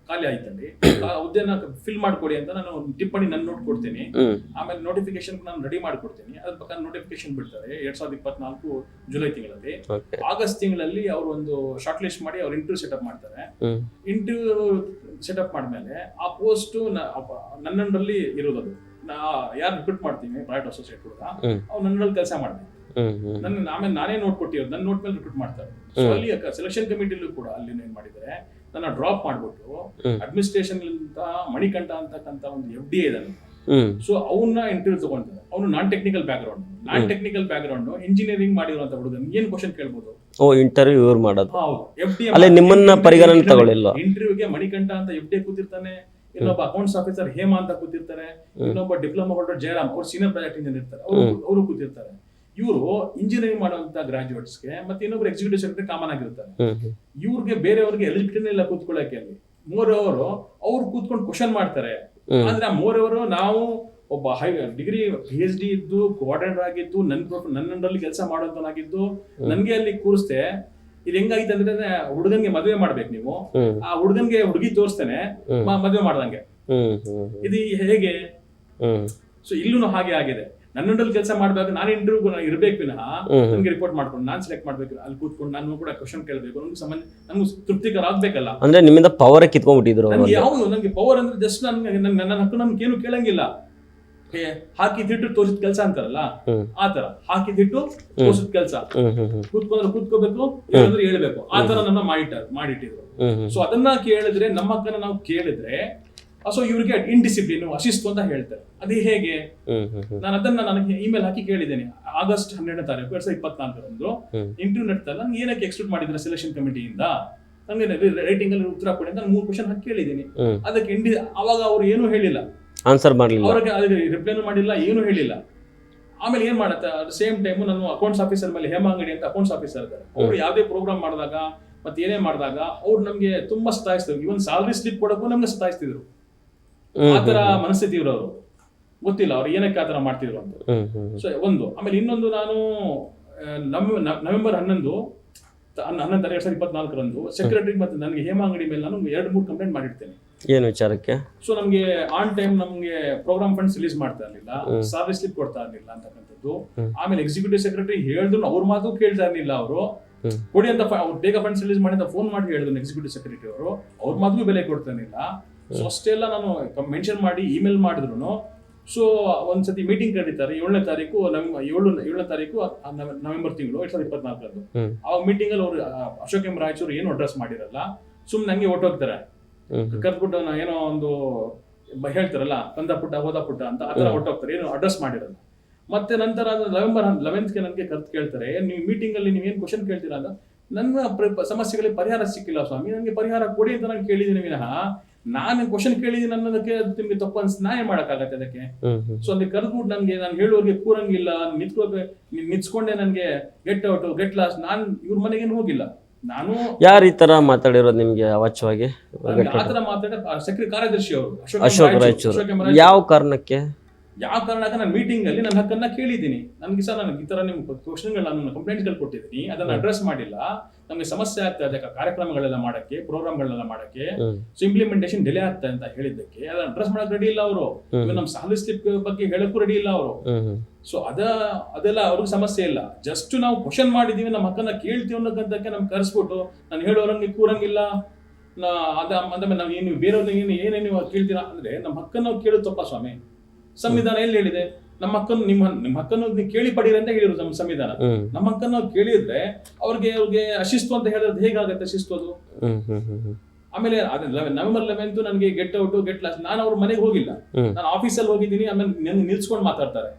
ಖಾಲಿ ಆಯ್ತಲ್ಲಿ. ಆ ಹುದ್ದೆನ ಫಿಲ್ ಮಾಡ್ಕೊಡಿ ಅಂತ ನಾನು ಟಿಪ್ಪಣಿ ನನ್ನ ನೋಟ್ ಕೊಡ್ತೀನಿ. ಆಮೇಲೆ ನೋಟಿಫಿಕೇಶನ್ ನಾನು ರೆಡಿ ಮಾಡ್ಕೊಡ್ತೀನಿ. ಅದ್ರ ಪ್ರಕಾರ ನೋಟಿಫಿಕೇಶನ್ ಬಿಡ್ತಾರೆ 2024 ಜುಲೈ ತಿಂಗಳಲ್ಲಿ. ಆಗಸ್ಟ್ ತಿಂಗಳಲ್ಲಿ ಅವರು ಒಂದು ಶಾರ್ಟ್ ಲಿಸ್ಟ್ ಮಾಡಿ ಅವ್ರು ಇಂಟರ್ವ್ಯೂ ಸೆಟಪ್ ಮಾಡ್ತಾರೆ. ಇಂಟರ್ವ್ಯೂ ಸೆಟಪ್ ಮಾಡಿದ್ಮೇಲೆ ಆ ಪೋಸ್ಟ್ ನನ್ನಲ್ಲಿ ಇರೋದು. ಯಾರು ರಿಕ್ರೂಟ್ ಮಾಡ್ತೀನಿ ಪ್ರೈವೇಟ್ ಅಸೋಸಿಯೇಟ್ ಕೂಡ ಅವ್ರು ನನ್ನಲ್ಲಿ ಕೆಲಸ ಮಾಡ್ತೀನಿ. ಆಮೇಲೆ ನಾನೇ ನೋಟ್ ಕೊಟ್ಟಿರೋದು, ನನ್ನ ನೋಟ್ ಮೇಲೆ ರಿಕ್ರೂಟ್ ಮಾಡ್ತಾರೆ. ಸೊ ಅಲ್ಲಿ ಸೆಲೆಕ್ಷನ್ ಕಮಿಟಿಲೂ ಕೂಡ ಅಲ್ಲಿ ಏನ್ ಮಾಡಿದ್ದಾರೆ, ನನ್ನ ಡ್ರಾಪ್ ಮಾಡ್ಬಿಟ್ಟು ಅಡ್ಮಿನಿಸ್ಟ್ರೇಷನ್ ಮಣಿಕಂಠ ಅಂತಕ್ಕಂಥ ಒಂದು FDA ಇದಾನೆ. ಸೊ ಅವನ್ನ ಇಂಟರ್ವ್ಯೂ ತಗೊಂತಾರೆ. ಅವನು ನಾನ್ ಟೆಕ್ನಿಕಲ್ ಬ್ಯಾಕ್ಗ್ರೌಂಡ್ ಇಂಜಿನಿಯರಿಂಗ್ ಮಾಡಿರುವಂತ ಹುಡುಗನ್ ಏನ್ ಕ್ವಶನ್ ಕೇಳ್ಬೋದು? ಇಂಟರ್ವ್ಯೂ ಇವ್ರು ಮಾಡೋದು. FDA ಅಲ್ಲಿ ನಿಮ್ಮನ್ನ ಪರಿಗಣನೆ ತಗೊಳ್ಳಿಲ್ಲ. ಇಂಟರ್ವ್ಯೂಗೆ ಮಣಿಕಂಠ ಅಂತ FDA ಕೂತಿರ್ತಾನೆ, ಇನ್ನೊಬ್ಬ ಅಕೌಂಟ್ಸ್ ಆಫೀಸರ್ ಹೇಮಾ ಅಂತ ಕೂತಿರ್ತಾರೆ, ಇನ್ನೊಬ್ಬ ಡಿಪ್ಲೊಮಾ ಹೋಲ್ಡರ್ ಜಯರಾಮ್ ಅವ್ರು ಸೀನಿಯರ್ ಪ್ರಾಜೆಕ್ಟ್ ಇಂಜಿನಿಯರ್ ಇರ್ತಾರೆ, ಅವರು ಕೂತಿರ್ತಾರೆ. ಇವರು ಇಂಜಿನಿಯರಿಂಗ್ ಮಾಡುವಂತ ಗ್ರಾಜುಯೇಟ್ಸ್ಗೆ ಮತ್ತೆ ಇನ್ನೊಬ್ರು ಎಕ್ಸಿಕ್ಯೂಟಿವ್ ಸೆಕ್ರೆಟರಿ ಕಾಮನ್ ಆಗಿರ್ತಾರೆ. ಇವ್ರಿಗೆ ಬೇರೆಯವ್ರಿಗೆ ಎಲಿಜಿಬಿಲಿಟಿ ಇಲ್ಲ ಕೂತ್ಕೊಳ್ಳಕ್ಕೆ. ಅಲ್ಲಿ ಮೋರವರು ಅವ್ರು ಕೂತ್ಕೊಂಡು ಕ್ವಶನ್ ಮಾಡ್ತಾರೆ. ಆದ್ರೆ ಮೋರವರು ನಾವು ಒಬ್ಬ ಡಿಗ್ರಿ PhD ಇದ್ದು ಕೋಆರ್ಡಿನೇಟರ್ ಆಗಿದ್ದು ನನ್ನಲ್ಲಿ ಕೆಲಸ ಮಾಡೋದನ್ನಾಗಿದ್ದು ನನ್ಗೆ ಅಲ್ಲಿ ಕೂರಿಸ್ತೆ. ಇದು ಹೆಂಗಾಗಿತ್ತು ಅಂದ್ರೆ, ಹುಡುಗನ್ಗೆ ಮದುವೆ ಮಾಡ್ಬೇಕು ನೀವು, ಆ ಹುಡುಗನ್ಗೆ ಹುಡುಗಿ ತೋರಿಸ್ತೇನೆ ಮದುವೆ ಮಾಡ್ದಂಗೆ. ಇದು ಹೇಗೆ? ಸೊ ಇಲ್ಲೂ ಹಾಗೆ ಆಗಿದೆ. ನನ್ನಲ್ಲಿ ಕೆಲಸ ಮಾಡ್ಬೇಕು, ನಾನು ಇಂಟರ್ವ್ಯೂ ಇರ್ಬೇಕು ವಿನಃ ನನ್ಗೆ ರಿಪೋರ್ಟ್ ಮಾಡ್ಕೊಂಡು ನಾನು ಸೆಲೆಕ್ಟ್ ಮಾಡ್ಬೇಕು, ಅಲ್ಲಿ ಕೂತ್ಕೊಂಡು ನಾನು ಕೂಡ ಕ್ವಶನ್ ಕೇಳಬೇಕು, ನನ್ಗೂ ತೃಪ್ತಿಕರ ಆಗ್ಬೇಕಲ್ಲ. ಅಂದ್ರೆ ನಿಮ್ಮಿಂದ ಪವರ್ ಕಿತ್ಕೊಂಡ್ಬಿಟ್ಟಿದ್ರು. ನನ್ಗೆ ಪವರ್ ಅಂದ್ರೆ ಜಸ್ಟ್ ನನ್ನ ಹಕ್ಕು ನನ್ಗೆ ಏನು ಕೇಳಂಗಿಲ್ಲ. ಹಾಕಿ ದಿಟ್ಟು ತೋರಿಸಿದ ಕೆಲಸ ಅಂತಾರಲ್ಲ, ಆತರ ಹಾಕಿ ದಿಟ್ಟು ತೋರಿಸಿದ ಕೆಲಸ. ಕೂತ್ಕೊಂಡ್ರೆ ಕೂತ್ಕೋಬೇಕು, ಹೇಳಿದ್ರೆ ಹೇಳ್ಬೇಕು, ಆತರ ನನ್ನ ಮಾಡಿಟ್ಟಿದ್ರು. ಸೊ ಅದನ್ನ ಕೇಳಿದ್ರೆ, ನಮ್ಮ ಹಕ್ಕನ್ನ ನಾವು ಕೇಳಿದ್ರೆ, ಸೊ ಇವ್ರಿಗೆ ಇನ್ಡಿಸಿಪ್ಲಿನ್, ಅಶಿಸ್ತು ಅಂತ ಹೇಳ್ತಾರೆ. ಅದೇ ಹೇಗೆ? ನಾನು ಅದನ್ನ ನನಗೆ ಇಮೇಲ್ ಹಾಕಿ ಕೇಳಿದ್ದೇನೆ. ಆಗಸ್ಟ್ 12ನೇ ತಾರೀಕು 2024 ಇಂಟರ್ವ್ಯೂ ನಡ್ತಲ್ಲ, ನಂಗೆ ಏನಕ್ಕೆ ಎಕ್ಸ್ಕ್ಲೂಡ್ ಮಾಡಿದ್ರೆ ಸೆಲೆಕ್ಷನ್ ಕಮಿಟಿಯಿಂದ, ನಂಗೆ ರೈಟಿಂಗ್ ಅಲ್ಲಿ ಉತ್ತರ ಕೊಡಿ ಅಂತ 3 ಕ್ವಶನ್ ಹಾಕಿ ಕೇಳಿದ್ದೀನಿ. ಅದಕ್ಕೆ ಅವಾಗ ಅವ್ರು ಏನು ಹೇಳಿಲ್ಲ, ಆನ್ಸರ್ ಮಾಡಲಿಲ್ಲ, ಅವ್ರಿಗೆ ಅದಕ್ಕೆ ರಿಪ್ಲೈನು ಮಾಡಿಲ್ಲ, ಏನು ಹೇಳಿಲ್ಲ. ಆಮೇಲೆ ಏನ್ ಮಾಡುತ್ತೆ, ಅಟ್ ಸೇಮ್ ಟೈಮ್ ನಾನು ಅಕೌಂಟ್ಸ್ ಆಫೀಸರ್ ಮೇಲೆ ಹೇಮಾ ಅಂಗಡಿ ಅಂತ ಅಕೌಂಟ್ಸ್ ಆಫೀಸರ್ ಇದ್ದಾರೆ. ಅವ್ರು ಯಾವುದೇ ಪ್ರೋಗ್ರಾಮ್ ಮಾಡಿದಾಗ ಮತ್ತೆ ಏನೇ ಮಾಡಿದಾಗ ಅವ್ರು ನಮ್ಗೆ ತುಂಬಾ ಸತಾಯಿಸ್ತಿದ್ರು. ಇವನ್ ಸ್ಯಾಲರಿ ಸ್ಲಿಪ್ ಕೊಡಕ್ಕೂ ನಮ್ಗೆ ಸತಾಯಿಸ್ತಿದ್ರು. ಆತರ ಮನಸ್ಥಿತಿ ಇರೋರು, ಗೊತ್ತಿಲ್ಲ ಅವ್ರು ಏನಕ್ಕೆ ಆತರ ಮಾಡ್ತಿದ್ರು ಅಂತ. ಸೊ ಒಂದು. ಆಮೇಲೆ ಇನ್ನೊಂದು, ನಾನು ನವೆಂಬರ್ 11 2024 ಸೆಕ್ರೆಟರಿ ಮತ್ತೆ ನನಗೆ ಹೇಮಾ ಅಂಗಡಿ ಮೇಲೆ ನಾನು 2-3 ಕಂಪ್ಲೇಂಟ್ ಮಾಡಿರ್ತೇನೆ. ಏನು ವಿಚಾರಕ್ಕೆ? ಸೊ ನಮ್ಗೆ ಆನ್ ಟೈಮ್ ನಮ್ಗೆ ಪ್ರೋಗ್ರಾಮ್ ಫಂಡ್ಸ್ ರಿಲೀಸ್ ಮಾಡ್ತಾ ಇರ್ಲಿಲ್ಲ, ಸ್ಯಾಲರಿ ಸ್ಲಿಪ್ ಕೊಡ್ತಾ ಇರ್ಲಿಲ್ಲ ಅಂತಕ್ಕಂಥದ್ದು. ಆಮೇಲೆ ಎಕ್ಸಿಕ್ಯೂಟಿವ್ ಸೆಕ್ರೆಟರಿ ಹೇಳಿದ್ರು, ಅವ್ರ ಮಾತು ಕೇಳ್ತಾ ಇರ್ಲಿಲ್ಲ. ಅವರು ಕೊಡಿ ಅಂತ ಅವ್ರು ಬೇಗ ಫಂಡ್ಸ್ ರಿಲೀಸ್ ಮಾಡಿ ಅಂತ ಫೋನ್ ಮಾಡಿ ಹೇಳಿದ್ರು ಎಕ್ಸಿಕ್ಯೂಟಿವ್ ಸೆಕ್ರೆಟರಿ ಅವರು, ಅವ್ರ ಮಾತು ಬೆಲೆ ಕೊಡ್ತಾ ಇರ್ಲಿಲ್ಲ. ಸೊ ಅಷ್ಟೆಲ್ಲ ನಾನು ಮೆನ್ಷನ್ ಮಾಡಿ ಇಮೇಲ್ ಮಾಡಿದ್ರು. ಸೊ ಒಂದ್ಸತಿ ಮೀಟಿಂಗ್ ಕರೀತಾರೆ 7ನೇ ತಾರೀಕು ನವೆಂಬರ್ ತಿಂಗಳು 2024. ಅವಾಗ ಮೀಟಿಂಗ್ ಅಲ್ಲಿ ಅವರು ಅಶೋಕ್ ಎಂ ರಾಯಚೂರು ಏನು ಅಡ್ರೆಸ್ ಮಾಡಿರಲ್ಲ, ಸುಮ್ನೆ ನಂಗೆ ಹೊಟ್ಟೋಗ್ತಾರೆ. ಕರ್ದ್ಬಿಟ್ಟು ಏನೋ ಒಂದು ಹೇಳ್ತಾರಲ್ಲ, ಬಂದ ಪುಟ್ಟ ಹೋದ ಪುಟ್ಟ ಅಂತ, ಆತರ ಹೊಟ್ಟೋಗ್ತಾರೆ, ಏನು ಅಡ್ರೆಸ್ ಮಾಡಿರಲ್ಲ. ಮತ್ತೆ ನಂತರ ನವೆಂಬರ್ 11ಗೆ ನನಗೆ ಕರ್ದು ಕೇಳ್ತಾರೆ, ನೀವು ಮೀಟಿಂಗ್ ಅಲ್ಲಿ ನೀವೇನು ಕ್ವಶನ್ ಕೇಳ್ತೀರಾ ಅಂತ. ನನ್ನ ಸಮಸ್ಯೆಗಳಿಗೆ ಪರಿಹಾರ ಸಿಕ್ಕಿಲ್ಲ ಸ್ವಾಮಿ, ನನಗೆ ಪರಿಹಾರ ಕೊಡಿ ಅಂತ ನಾನು ಕೇಳಿದ್ದೀನಿ ವಿನಃ ನಾನು ಕ್ವಶನ್ ಕೇಳಿದ್ದೀನಿ ಅನ್ನೋದಕ್ಕೆ ನಿಮ್ಗೆ ತಪ್ಪು ಅನ್ಸ್ ನಾ ಏನ್ ಮಾಡಕ್ಕಾಗತ್ತೆ ಅದಕ್ಕೆ. ಸೊ ಅಲ್ಲಿ ಕರೆದ್ಬಿಟ್ಟು ನನ್ಗೆ ನಾನು ಹೇಳುವವ್ರಿಗೆ ಕೂರಂಗಿಲ್ಲ, ನಿಂತ್ಕೊಂಡೆ ನನ್ಗೆ ಗೆಟ್ ಔಟ್ ಗೆಟ್ ಲಾಸ್ಟ್. ನಾನು ಇವ್ರ ಮನೆಗೇನು ಹೋಗಿಲ್ಲ. ನಾನು ಯಾರು ಈ ತರ ಮಾತಾಡಿರೋದು ನಿಮ್ಗೆ ಅವಾಚ್ಯವಾಗಿ? ಆತರ ಮಾತಾಡ ಸೆಕ್ರೆಟರಿ ಕಾರ್ಯದರ್ಶಿ ಅವರು ಅಶೋಕ್ ರಾಯಚೂರು. ಯಾವ ಕಾರಣಕ್ಕೆ ನಾನು ಮೀಟಿಂಗ್ ಅಲ್ಲಿ ನನ್ನ ಹಕ್ಕನ್ನ ಕೇಳಿದ್ದೀನಿ. ನನ್ಗೆ ಸರ್ ನನಗೆ ಈ ತರ ನಿಮ್ ಕ್ವಶನ್ಗಳು ಕಂಪ್ಲೇಂಟ್ಗಳು ಕೊಟ್ಟಿದ್ದೀನಿ, ಅದನ್ನ ಅಡ್ರೆಸ್ ಮಾಡಿಲ್ಲ, ನಮ್ಗೆ ಸಮಸ್ಯೆ ಆಗ್ತಾ ಇದೆ ಕಾರ್ಯಕ್ರಮಗಳೆಲ್ಲ ಮಾಡಕ್ಕೆ, ಪ್ರೋಗ್ರಾಮ್ಗಳೆಲ್ಲ ಮಾಡಕ್ಕೆ. ಸೊ ಇಂಪ್ಲಿಮೆಂಟೇಷನ್ ಡಿಲೇ ಆಗ್ತಾ ಅಂತ ಹೇಳಿದ್ದಕ್ಕೆ ಅದನ್ನ ಅಡ್ರೆಸ್ ಮಾಡಕ್ ರೆಡಿ ಇಲ್ಲ ಅವರು. ನಮ್ ಸ್ಯಾಲರಿ ಸ್ಲಿಪ್ ಬಗ್ಗೆ ಹೇಳಕ್ಕೂ ರೆಡಿ ಇಲ್ಲ ಅವರು. ಸೊ ಅದೆಲ್ಲ ಅವ್ರಿಗೆ ಸಮಸ್ಯೆ ಇಲ್ಲ. ಜಸ್ಟ್ ನಾವು ಕ್ವಶನ್ ಮಾಡಿದೀವಿ, ನಮ್ಮ ಹಕ್ಕನ್ನ ಕೇಳ್ತೀವಿ ಅನ್ನೋದಕ್ಕೆ ನಮ್ಗೆ ಕರೆಸ್ಬಿಟ್ಟು ನಾನು ಹೇಳೋರಂಗೆ ಕೂರಂಗಿಲ್ಲ. ಅದಾದ್ಮೇಲೆ ನಾವು ಏನು ಬೇರೆಯವ್ರಿಗೆ ಏನೇನು ಕೇಳ್ತೀರಾ ಅಂದ್ರೆ, ನಮ್ಮ ಹಕ್ಕನ್ನು ನಾವು ಕೇಳೋದು ತಪ್ಪ ಸ್ವಾಮಿ? ಸಂವಿಧಾನ ಎಲ್ಲಿ ಹೇಳಿದೆ ನಮ್ಮ ಹಕ್ಕನ್ನು ನಿಮ್ಮ ಹಕ್ಕನ್ನು ಕೇಳಿ ಪಡೀರಿ ಅಂತ ಹೇಳಿರೋದು ನಮ್ಮ ಸಂವಿಧಾನ. ನಮ್ಮ ಹಕ್ಕನ್ನು ನಾವು ಕೇಳಿದ್ರೆ ಅವ್ರಿಗೆ ಅಶಿಸ್ತು ಅಂತ ಹೇಳಿದ್ರೆ ಹೇಗಾಗತ್ತೆ ಶಿಸ್ತು ಅದು? ಆಮೇಲೆ ನವೆಂಬರ್ 11 ನನಗೆ ಗೆಟ್ ಔಟ್ ಗೆಟ್ ಲಾಸ್ಟ್. ನಾನು ಅವ್ರ ಮನೆಗೆ ಹೋಗಿಲ್ಲ, ನಾನು ಆಫೀಸಲ್ಲಿ ಹೋಗಿದ್ದೀನಿ. ಆಮೇಲೆ ನಿಲ್ಸ್ಕೊಂಡು ಮಾತಾಡ್ತಾರೆ,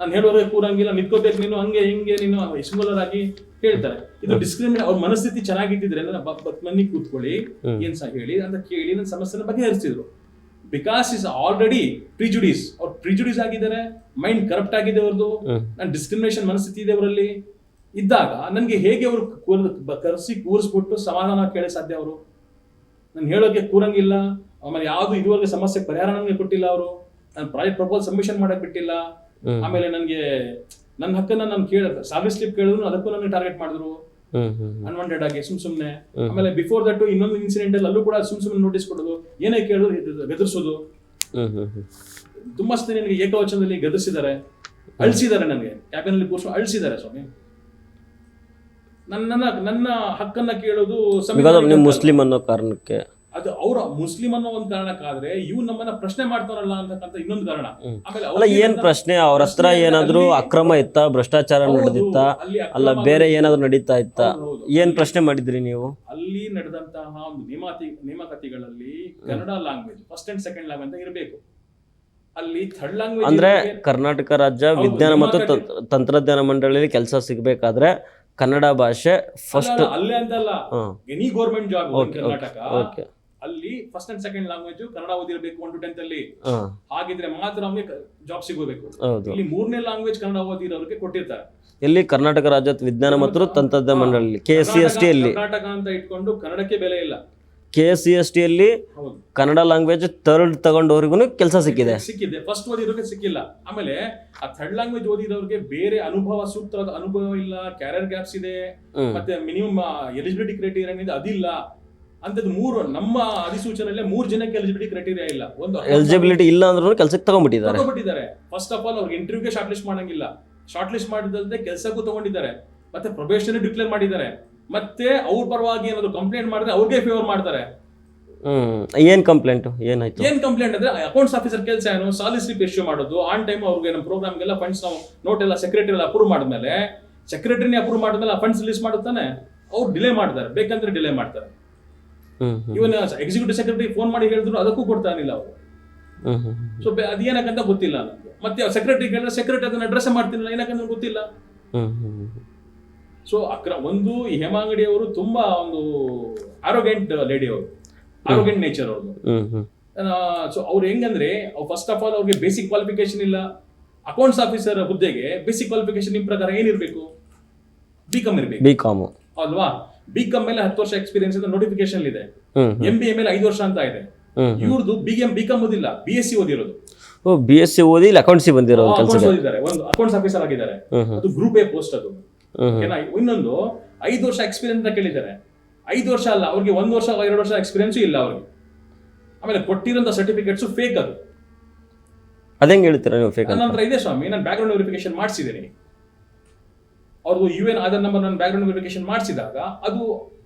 ನಾನು ಹೇಳೋರಿಗೆ ಕೂರಂಗಿಲ್ಲ, ನಿಂತ್ಕೋಬೇಕು ನೀನು, ಹಂಗೆ ಹಿಂಗೆ ನೀನು ಸಿಂಗುಲರ್ ಆಗಿ ಹೇಳ್ತಾರೆ. ಇದು ಡಿಸ್ಕ್ರಿಮಿನೇಟ್. ಅವ್ರ ಮನಸ್ಥಿತಿ ಚೆನ್ನಾಗಿದ್ದಿದ್ರೆ ಮನೆಗೆ ಕೂತ್ಕೊಳ್ಳಿ ಏನ್ ಸಹ ಹೇಳಿ ಅಂತ ಕೇಳಿ ನನ್ನ ಸಮಸ್ಯೆನ ಬಗೆಹರಿಸಿದ್ರು. ಬಿಕಾಸ್ ಇಸ್ ಆಲ್ರೆಡಿ ಪ್ರಿಜುಡಿಸ್, ಅವ್ರು ಪ್ರಿಜುಡಿಸ್ ಆಗಿದ್ದಾರೆ, ಮೈಂಡ್ ಕರಪ್ಟ್ ಆಗಿದೆ ಅವ್ರದ್ದು, ನಾನು ಡಿಸ್ಕ್ರಿಮಿನೇಷನ್ ಮನಸ್ಥಿತಿ ಇದೆ ಅವರಲ್ಲಿ ಇದ್ದಾಗ ನನಗೆ ಹೇಗೆ ಅವರು ಕೂರಿಸ್ಬಿಟ್ಟು ಸಮಾಧಾನ ಕೇಳಿ ಸಾಧ್ಯ? ಅವರು ನಾನು ಹೇಳೋಕೆ ಕೂರಂಗಿಲ್ಲ. ಆಮೇಲೆ ಯಾವ್ದು ಇದುವರೆಗೆ ಸಮಸ್ಯೆ ಪರಿಹಾರ ನನಗೆ ಕೊಟ್ಟಿಲ್ಲ ಅವರು. ನಾನು ಪ್ರಾಜೆಕ್ಟ್ ಪ್ರಪೋಸಲ್ ಸಬ್ಮಿಷನ್ ಮಾಡಕ್ ಬಿಟ್ಟಿಲ್ಲ. ಆಮೇಲೆ ನನಗೆ ನನ್ನ ಹಕ್ಕನ್ನ ನಾನು ಸಾಲರಿ ಸ್ಲಿಪ್ ಕೇಳಿದ್ರು ಅದಕ್ಕೂ ನನಗೆ ಟಾರ್ಗೆಟ್ ಮಾಡಿದ್ರು ಹ್ಮ್ ಹ್ಮ್ ಅನ್ವಾಂಟೆಡ್ ಆಗಿ ಸುಮ್ನೆ. ಆಮೇಲೆ ಬಿಫೋರ್ ದಟ್ ಇನ್ನೊಂದು ಇನ್ಸಿಡೆಂಟ್ ಅಲ್ಲಿ ಅಲ್ಲೂ ಕೂಡ ಸುಮ್ನೆ ನೋಟಿಸ್ ಕೊಡೋದು, ಏನೇ ಕೇಳಿದ್ರು ಗದರ್ಸೋದು. ತುಂಬಾ ಸತಿ ನನಗೆ ಏಕವಚನದಲ್ಲಿ ಗದರ್ಸಿದ್ದಾರೆ, ಅಳಿಸಿದ್ದಾರೆ, ನನಗೆ ಕ್ಯಾಬಿನ್ ಅಲ್ಲಿ ಕೂರ್ಸೋ ಅಳಿಸಿದ್ದಾರೆ ಸ್ವಾಮಿ. ನನ್ನ ಹಕ್ಕನ್ನ ಕೇಳೋದು ನೀವು ಮುಸ್ಲಿಂ ಅನ್ನೋ ಕಾರಣಕ್ಕೆ, ಅದು ಅವರ ಮುಸ್ಲಿಂ ಅನ್ನೋ ಒಂದು ಕಾರಣಕ್ಕಾದ್ರೆ ಇವ್ ನಮ್ಮನ್ನ ಪ್ರಶ್ನೆ ಮಾಡ್ತಾರಲ್ಲ ಅಂತಕ್ಕಂಥ ಇನ್ನೊಂದು ಕಾರಣ. ಅಲ್ಲ ಏನ್ ಪ್ರಶ್ನೆ, ಅವ್ರ ಹತ್ರ ಏನಾದ್ರು ಅಕ್ರಮ ಇತ್ತ, ಭ್ರಷ್ಟಾಚಾರ ನಡೆದಿತ್ತ, ಅಲ್ಲ ಬೇರೆ ಏನಾದ್ರು ನಡೀತಾ ಇತ್ತ, ಏನ್ ಪ್ರಶ್ನೆ ಮಾಡಿದ್ರಿ ನೀವು? ಅಲ್ಲಿ ನಡೆದಂತಹ ಒಂದು ನೇಮಕಾತಿಗಳಲ್ಲಿ Kannada language first and second language ಅಂತ ಇರಬೇಕು. ಅಲ್ಲಿ ಥರ್ಡ್ ಲ್ಯಾಂಗ್ವೇಜ್ ಅಂದ್ರೆ ಕರ್ನಾಟಕ ರಾಜ್ಯ ವಿಜ್ಞಾನ ಮತ್ತು ತಂತ್ರಜ್ಞಾನ ಮಂಡಳಿಯಲ್ಲಿ ಕೆಲಸ ಸಿಗ್ಬೇಕಾದ್ರೆ ಕನ್ನಡ ಭಾಷೆ ಫಸ್ಟ್ ಅಲ್ಲೇ ಅಂತಲ್ಲ, ಎನಿ ಗೌರ್ಮೆಂಟ್ ಜಾಬ್ ಕರ್ನಾಟಕ ಅಲ್ಲಿ first and second language Kannada ಓದಿರಬೇಕು 1 to 10th ಅಲ್ಲಿ. ಹಾಗಿದ್ರೆ ಮಾತ್ರ ಅವ್ರಿಗೆ ಜಾಬ್ ಸಿಗಬೇಕು. ಇಲ್ಲಿ 3ನೇ ಲ್ಯಾಂಗ್ವೇಜ್ ಕನ್ನಡ ಓದಿರೋರಿಗೆ ಕೊಟ್ಟಿರ್ತಾರೆ. ಎಲ್ಲಿ? ಕರ್ನಾಟಕ ರಾಜ್ಯ ವಿಜ್ಞಾನ ಮತ್ತು ತಂತ್ರಜ್ಞಾನ ಮಂಡಳಿ KSCST ಅಲ್ಲಿ. ಕರ್ನಾಟಕ ಅಂತ ಇಟ್ಕೊಂಡು ಕನ್ನಡಕ್ಕೆ ಬೆಲೆ ಇಲ್ಲ. KSCST ಅಲ್ಲಿ ಕನ್ನಡ ಲ್ಯಾಂಗ್ವೇಜ್ ಥರ್ಡ್ ತಗೊಂಡವ್ರಿಗೂ ಕೆಲಸ ಸಿಕ್ಕಿದೆ. ಫಸ್ಟ್ ಓದಿರೋರಿಗೆ ಸಿಕ್ಕಿಲ್ಲ. ಆಮೇಲೆ ಆ ಥರ್ಡ್ ಲ್ಯಾಂಗ್ವೇಜ್ ಓದಿರೋರಿಗೆ ಬೇರೆ ಸೂಕ್ತವಾದ ಅನುಭವ ಇಲ್ಲ, ಕ್ಯಾರಿಯರ್ ಗ್ಯಾಪ್ಸ್ ಇದೆ, ಮತ್ತೆ ಮಿನಿಮಮ್ ಎಲಿಜಿಬಿಲಿಟಿ ಕ್ರೈಟೀರಿಯಾ ಇದೆ, ಅದಿಲ್ಲ ಅಂತದ್ದು. ನಮ್ಮ ಅಧಿಸೂಚನೆಯಲ್ಲೇ 3 ಜನಕ್ಕೆ ಎಲಿಜಿಬಿಲಿಟಿ ಕ್ರೈಟೀರಿಯಾ ಇಲ್ಲ. ಒಂದು ಎಲಿಜಿಬಿಲಿಟಿ ಇಲ್ಲ ಅಂದ್ರೂ ಕೆಲಸಕ್ಕೆ ತಗೊಂಡ್ಬಿಟ್ಟಿದ್ದಾರೆ. ಫಸ್ಟ್ ಆಫ್ ಆಲ್ ಅವ್ರಿಗೆ ಇಂಟರ್ವ್ಯೂಗೆ ಶಾರ್ಟ್ ಲಿಸ್ಟ್ ಮಾಡಂಗಿಲ್ಲ, ಶಾರ್ಟ್ ಲಿಸ್ಟ್ ಮಾಡಿದಲ್ಲದೆ ಕೆಲಸಕ್ಕೂ ತಗೊಂಡಿದ್ದಾರೆ, ಮತ್ತೆ ಪ್ರೊಬೇಷನ್ ಡಿಕ್ಲೇರ್ ಮಾಡಿದ್ದಾರೆ, ಮತ್ತೆ ಅವ್ರ ಪರವಾಗಿ ಏನಾದ್ರು ಕಂಪ್ಲೇಂಟ್ ಮಾಡಿದ್ರೆ ಅವ್ರಿಗೆ ಫೇವರ್ ಮಾಡ್ತಾರೆ. ಏನ್ ಕಂಪ್ಲೇಂಟ್ ಅಂದ್ರೆ ಅಕೌಂಟ್ಸ್ ಆಫೀಸರ್ ಕೆಲಸ ಏನು, ಸಾಲರಿ ಸ್ಲಿಪ್ ಇಶ್ಯೂ ಮಾಡೋದು, ಆನ್ ಟೈಮ್ ಅವ್ರಿಗೆ ನಮ್ಮ ಪ್ರೋಗ್ರಾಮ್ಗೆಲ್ಲ ಫಂಡ್ಸ್ ನಾವು ನೋಟ್ ಎಲ್ಲ ಸೆಕ್ರೆಟರಿ ಎಲ್ಲ ಅಪ್ರೂವ್ ಮಾಡಿದ್ಮೇಲೆ, ಸೆಕ್ರೆಟರಿನೇ ಅಪ್ರೂವ್ ಮಾಡಿದ್ಮೇಲೆ ಆ ಫಂಡ್ಸ್ ರಿಲೀಸ್ ಮಾಡುತ್ತಾನೆ. ಅವ್ರು ಡಿಲೇ ಮಾಡ್ತಾರೆ, ಬೇಕಂದ್ರೆ ಡಿಲೇ ಮಾಡ್ತಾರೆ. ಇವನ್ ಎಕ್ಸಿಕ್ಯೂಟಿವ್ ಸೆಕ್ರೆಟರಿ ಫೋನ್ ಮಾಡಿ ಹೇಳಿದ್ರು ಅದಕ್ಕೂ ಕೊಡ್ತಾನಿಲ್ಲ ಅವರು. ಸೊ ಅದೇನಕ್ಕಂತ ಗೊತ್ತಿಲ್ಲ ನನಗೆ. ಮತ್ತೆ ಸೆಕ್ರೆಟರಿ ಕೇಳಿದ್ರೆ ಸೆಕ್ರೆಟರಿ ಅದನ್ನ ಅಡ್ರೆಸ್ ಮಾಡ್ತಿಲ್ಲ, ಏನಕ್ಕಂತ ಗೊತ್ತಿಲ್ಲ. ಸೊ ಒಂದು ಹೇಮಾಂಗಡಿ ಅವರು ತುಂಬಾ ಒಂದು ಆರೋಗ್ಯಂಟ್ ಲೇಡಿ, ಅವರು ಆರೋಗ್ಯಂಟ್ ನೇಚರ್ ಅವ್ರದ್ದು. ಸೊ ಅವ್ರು ಹೆಂಗಂದ್ರೆ ಫಸ್ಟ್ ಆಫ್ ಆಲ್ ಅವ್ರಿಗೆ ಬೇಸಿಕ್ ಕ್ವಾಲಿಫಿಕೇಶನ್ ಇಲ್ಲ. ಅಕೌಂಟ್ಸ್ ಆಫೀಸರ್ ಹುದ್ದೆಗೆ ಬೇಸಿಕ್ ಕ್ವಾಲಿಫಿಕೇಶನ್ ನಿಮ್ ಪ್ರಕಾರ ಏನಿರ್ಬೇಕು? ಬಿಕಾಮ್ ಇರ್ಬೇಕು. ಬಿಕಾಮ್ ಅಲ್ವಾ? ಬಿಕಾಮ್ ಮೇಲೆ 10 ವರ್ಷ ಎಕ್ಸ್ಪೀರಿಯನ್ಸ್ ಅಂತ ನೋಟಿಫಿಕೇಶನ್ ಇದೆ. MBA ಮೇಲೆ 5 ವರ್ಷ ಅಂತ ಇದೆ. ಇವ್ರದ್ದು ಬಿಕಾಮ್ ಓದಿಲ್ಲ, BSc ಓದಿರೋದು. BSc ಓದಿ ಅಕೌಂಟ್ಸ್ ಬಂದಿರೋದು, ಒಂದು ಅಕೌಂಟ್ಸ್ ಆಫೀಸರ್ ಆಗಿದ್ದಾರೆ. ಅದು ಗ್ರೂಪ್ ಎ ಪೋಸ್ಟ್ ಅದು. ಇನ್ನೊಂದು 5 ವರ್ಷ ಎಕ್ಸ್ಪೀರಿಯನ್ಸ್ ಅಂತ ಕೇಳಿದ್ದಾರೆ. 5 ವರ್ಷ ಅಲ್ಲ, ಅವ್ರಿಗೆ 1 ವರ್ಷ 2 ವರ್ಷ ಎಕ್ಸ್ಪೀರಿಯನ್ಸ್ ಇಲ್ಲ ಅವ್ರಿಗೆ. ಆಮೇಲೆ ಕೊಟ್ಟಿರೋಂಥ ಸರ್ಟಿಫಿಕೇಟ್ಸ್ ಫೇಕ್. ಅದು ಅದೇಂಗ್ ಹೇಳ್ತೀರಾ ನೀವು? ಫೇಕ್ ನನ್ನ ಹತ್ರ ಇದೆ ಸ್ವಾಮಿ, ನಾನು ಬ್ಯಾಕ್ ಗ್ರೌಂಡ್ ವೆರಿಫಿಕೇಶನ್ ಮಾಡಿಸಿದ್ದೀನಿ. ಅವ್ರದ್ದು UN ಆಧಾರ್ ನಂಬರ್ ನಾನು ಬ್ಯಾಕ್ ಗ್ರೌಂಡ್ ವೆರಿಫಿಕೇಶನ್ ಮಾಡಿಸಿದಾಗ ಅದು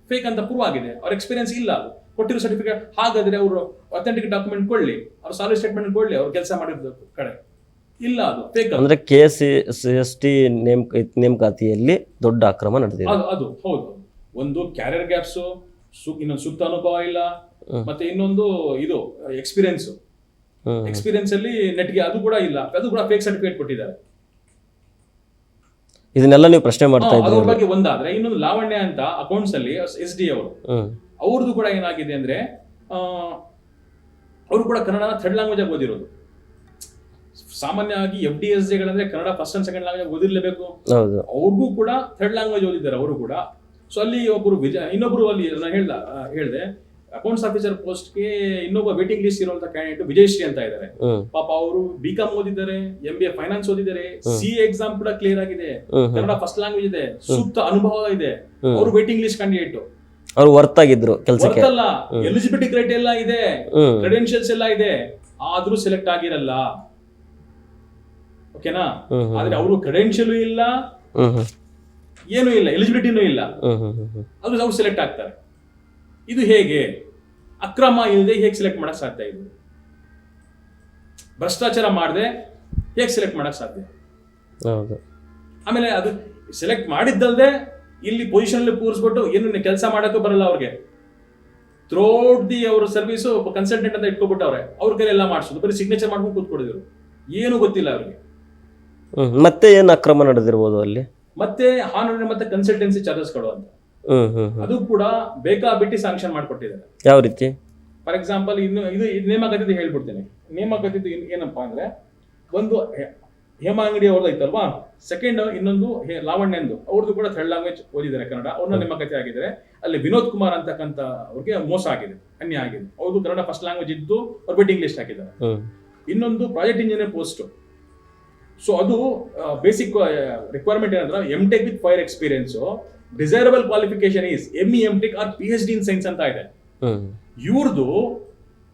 ಫೇಕ್ ಅಂತ ಪ್ರೂವ್ ಆಗಿದೆ. ಅವ್ರ ಎಕ್ಸ್ಪೀರಿಯನ್ಸ್ ಇಲ್ಲ, ಅದು ಕೊಟ್ಟಿರೋ ಸರ್ಟಿಫಿಕೇಟ್. ಹಾಗಾದ್ರೆ ಅವರು ಅಥೆಂಟಿಕ್ ಡಾಕ್ಯುಮೆಂಟ್ ಕೊಡ್ಲಿ, ಅವ್ರ ಸಾಲರಿ ಸ್ಟೇಟ್ಮೆಂಟ್ ಕೊಡ್ಲಿ, ಅವ್ರು ಕೆಲಸ ಮಾಡಿದ ಕಡೆ. ಇಲ್ಲ, ಅದು ಫೇಕ್. ಅಂದ್ರೆ KSCST ನೇಮಕಾತಿಯಲ್ಲಿ ದೊಡ್ಡ ಅಕ್ರಮ ನಡೆದಿದೆ. ಅದು ಹೌದು. ಒಂದು ಕ್ಯಾರಿಯರ್ ಗ್ಯಾಪ್ಸ್, ಇನ್ನೊಂದು ಸೂಕ್ತ ಅನುಭವ ಇಲ್ಲ, ಮತ್ತೆ ಇನ್ನೊಂದು ಇದು ಎಕ್ಸ್ಪೀರಿಯನ್ಸ್ ಅಲ್ಲಿ ನೆಟ್ಗೆ ಅದು ಕೂಡ ಇಲ್ಲ, ಅದು ಕೂಡ ಫೇಕ್ ಸರ್ಟಿಫಿಕೇಟ್ ಕೊಟ್ಟಿದ್ದಾರೆ. ಇದನ್ನೆಲ್ಲ ನೀವು ಪ್ರಶ್ನೆ ಮಾಡ್ತಾ ಇದ್ದೀರಿ. ಅದ್ರ ಬಗ್ಗೆ ಒಂದಾದ್ರೆ ಇನ್ನೊಂದು ಲಾವಣ್ಯ ಅಂತ ಅಕೌಂಟ್ಸ್ ಅಲ್ಲಿ SD ಅವರು, ಅವ್ರದ್ದು ಕೂಡ ಏನಾಗಿದೆ ಅಂದ್ರೆ ಅವರು ಕೂಡ ಕನ್ನಡ ಥರ್ಡ್ ಲ್ಯಾಂಗ್ವೇಜ್ ಆಗಿ ಓದಿರೋದು. ಸಾಮಾನ್ಯವಾಗಿ FDSJಗಳಂದ್ರೆ Kannada first and second language ಓದಿರ್ಲೇಬೇಕು. ಅವ್ರಿಗೂ ಕೂಡ ಥರ್ಡ್ ಲ್ಯಾಂಗ್ವೇಜ್ ಓದಿದ್ದಾರೆ ಅವರು ಕೂಡ. ಸೊ ಅಲ್ಲಿ ಇನ್ನೊಬ್ರು ಅಲ್ಲಿ ನಾನು ಹೇಳ್ದೆ ಅಕೌಂಟ್ಸ್ ಆಫೀಸರ್ ಪೋಸ್ಟ್ಗೆ ಇನ್ನೊಬ್ಬ ವೇಟಿಂಗ್ ಲಿಸ್ಟ್ ಇರುವಂತ ಕ್ಯಾಂಡಿಡೇಟ್ ವಿಜಯಶ್ರೀ ಅಂತ ಇದ್ದಾರೆ. ಪಾಪ ಅವರು ಬಿಕಾಮ್ ಓದಿದ್ದಾರೆ, MBA ಫೈನಾನ್ಸ್ ಓದಿದ್ದಾರೆ, CA ಎಕ್ಸಾಮ್ ಕೂಡ ಕ್ಲಿಯರ್ ಆಗಿದೆ, ಕನ್ನಡ ಫಸ್ಟ್ ಲ್ಯಾಂಗ್ವೇಜ್ ಇದೆ, ಸೂಕ್ತ ಅನುಭವ ಇದೆ. ಅವರು ವೇಟಿಂಗ್ ಲಿಸ್ಟ್ ಕ್ಯಾಂಡಿಡೇಟ್. ಅವರು ವರ್ತ್ ಆಗಿದ್ರು ಕೆಲಸಕ್ಕೆ. ಎಲಿಜಿಬಿಲಿಟಿ ಕ್ರೈಟೀರಿಯಾ ಎಲ್ಲ ಇದೆ, ಕ್ರೆಡೆನ್ಶಿಯಲ್ಸ್ ಎಲ್ಲ ಇದೆ, ಆದ್ರೂ ಸೆಲೆಕ್ಟ್ ಆಗಿರಲ್ಲ. ಓಕೆನಾ? ಆದ್ರೆ ಅವರು ಕ್ರೆಡೆನ್ಶಿಯಲ್ ಇಲ್ಲ, ಏನು ಇಲ್ಲ, ಎಲಿಜಿಬಿಲಿಟಿನೂ ಇಲ್ಲ, ಅದು ಅವ್ರು ಸೆಲೆಕ್ಟ್ ಆಗ್ತಾರೆ. ಇದು ಹೇಗೆ? ಅಕ್ರಮ ಇಲ್ಲದೆ ಹೇಗೆ ಸೆಲೆಕ್ಟ್ ಮಾಡಕ್ ಸಾಧ್ಯ? ಇದು ಭ್ರಷ್ಟಾಚಾರ ಮಾಡದೆ ಹೇಗೆ ಸೆಲೆಕ್ಟ್ ಮಾಡಕ್ ಸಾಧ್ಯ? ಆಮೇಲೆ ಅದು ಸೆಲೆಕ್ಟ್ ಮಾಡಿದ್ದಲ್ದೆ ಇಲ್ಲಿ ಪೊಸಿಷನ್ ಅಲ್ಲಿ ಕೂರಿಸ್ಬಿಟ್ಟು ಏನು ಕೆಲಸ ಮಾಡಕ್ಕೂ ಬರಲ್ಲ ಅವ್ರಿಗೆ. ಥ್ರೋಟ್ ದಿ ಅವ್ರ ಸರ್ವಿಸ್ ಕನ್ಸಲ್ಟೆಂಟ್ ಅಂತ ಇಟ್ಕೊಬಿಟ್ಟವ್ರೆ, ಅವ್ರ ಕೈ ಎಲ್ಲ ಮಾಡಿಸೋದು, ಬರೀ ಸಿಗ್ನೇಚರ್ ಮಾಡ್ಕೊಂಡು ಕೂತ್ಕೊಡಿದ್ರು, ಏನು ಗೊತ್ತಿಲ್ಲ ಅವ್ರಿಗೆ. ಮತ್ತೆ ಏನು ಅಕ್ರಮ ನಡೆದಿರ್ಬೋದು ಅಲ್ಲಿ? ಮತ್ತೆ ಹಾನರ್ ಮತ್ತೆ ಕನ್ಸಲ್ಟೆನ್ಸಿ ಚಾರ್ಜಸ್ ಕೊಡುವಂತ ಅದು ಕೂಡ ಬೇಕಾಬಿಟ್ಟಿ ಸ್ಯಾಂಕ್ಷನ್ ಮಾಡ್ಕೊಟ್ಟಿದ್ದಾರೆ. ಯಾವ ರೀತಿ? ಫಾರ್ ಎಕ್ಸಾಂಪಲ್ ಇದು ನೇಮಕಾತಿದ್ದು ಹೇಳ್ಬಿಡ್ತೇನೆ. ನೇಮಕಾತಿದ್ದು ಏನಪ್ಪಾ ಅಂದ್ರೆ, ಒಂದು ಹೇಮಾಂಗಡಿ ಅವ್ರದ್ದು ಐತಲ್ವಾ, ಸೆಕೆಂಡ್ ಇನ್ನೊಂದು ಲಾವಣ್ಯಂದು, ಅವ್ರದ್ದು ಕೂಡ ಥರ್ಡ್ ಲ್ಯಾಂಗ್ವೇಜ್ ಓದಿದ್ದಾರೆ ಕನ್ನಡ, ಅವ್ರನ್ನ ನೇಮಕಾತಿ ಆಗಿದ್ದಾರೆ. ಅಲ್ಲಿ ವಿನೋದ್ ಕುಮಾರ್ ಅಂತಕ್ಕಂಥ ಅವ್ರಿಗೆ ಮೋಸ ಆಗಿದೆ, ಅನ್ಯಾಯ ಆಗಿದೆ. ಅವ್ರದ್ದು ಕನ್ನಡ ಫಸ್ಟ್ ಲ್ಯಾಂಗ್ವೇಜ್ ಇದ್ದು ಅವ್ರು ವೇಟಿಂಗ್ ಲಿಸ್ಟ್ ಹಾಕಿದ್ದಾರೆ. ಇನ್ನೊಂದು ಪ್ರಾಜೆಕ್ಟ್ ಇಂಜಿನಿಯರ್ ಪೋಸ್ಟ್ ಸೊ ಅದು ಬೇಸಿಕ್ ರಿಕ್ವೈರ್ಮೆಂಟ್ ಏನಂದ್ರೆ MTech with 5 experience, desirable qualification is ME MTech or PhD in science ಅಂತ ಇದೆ. ಇವ್ರದ್ದು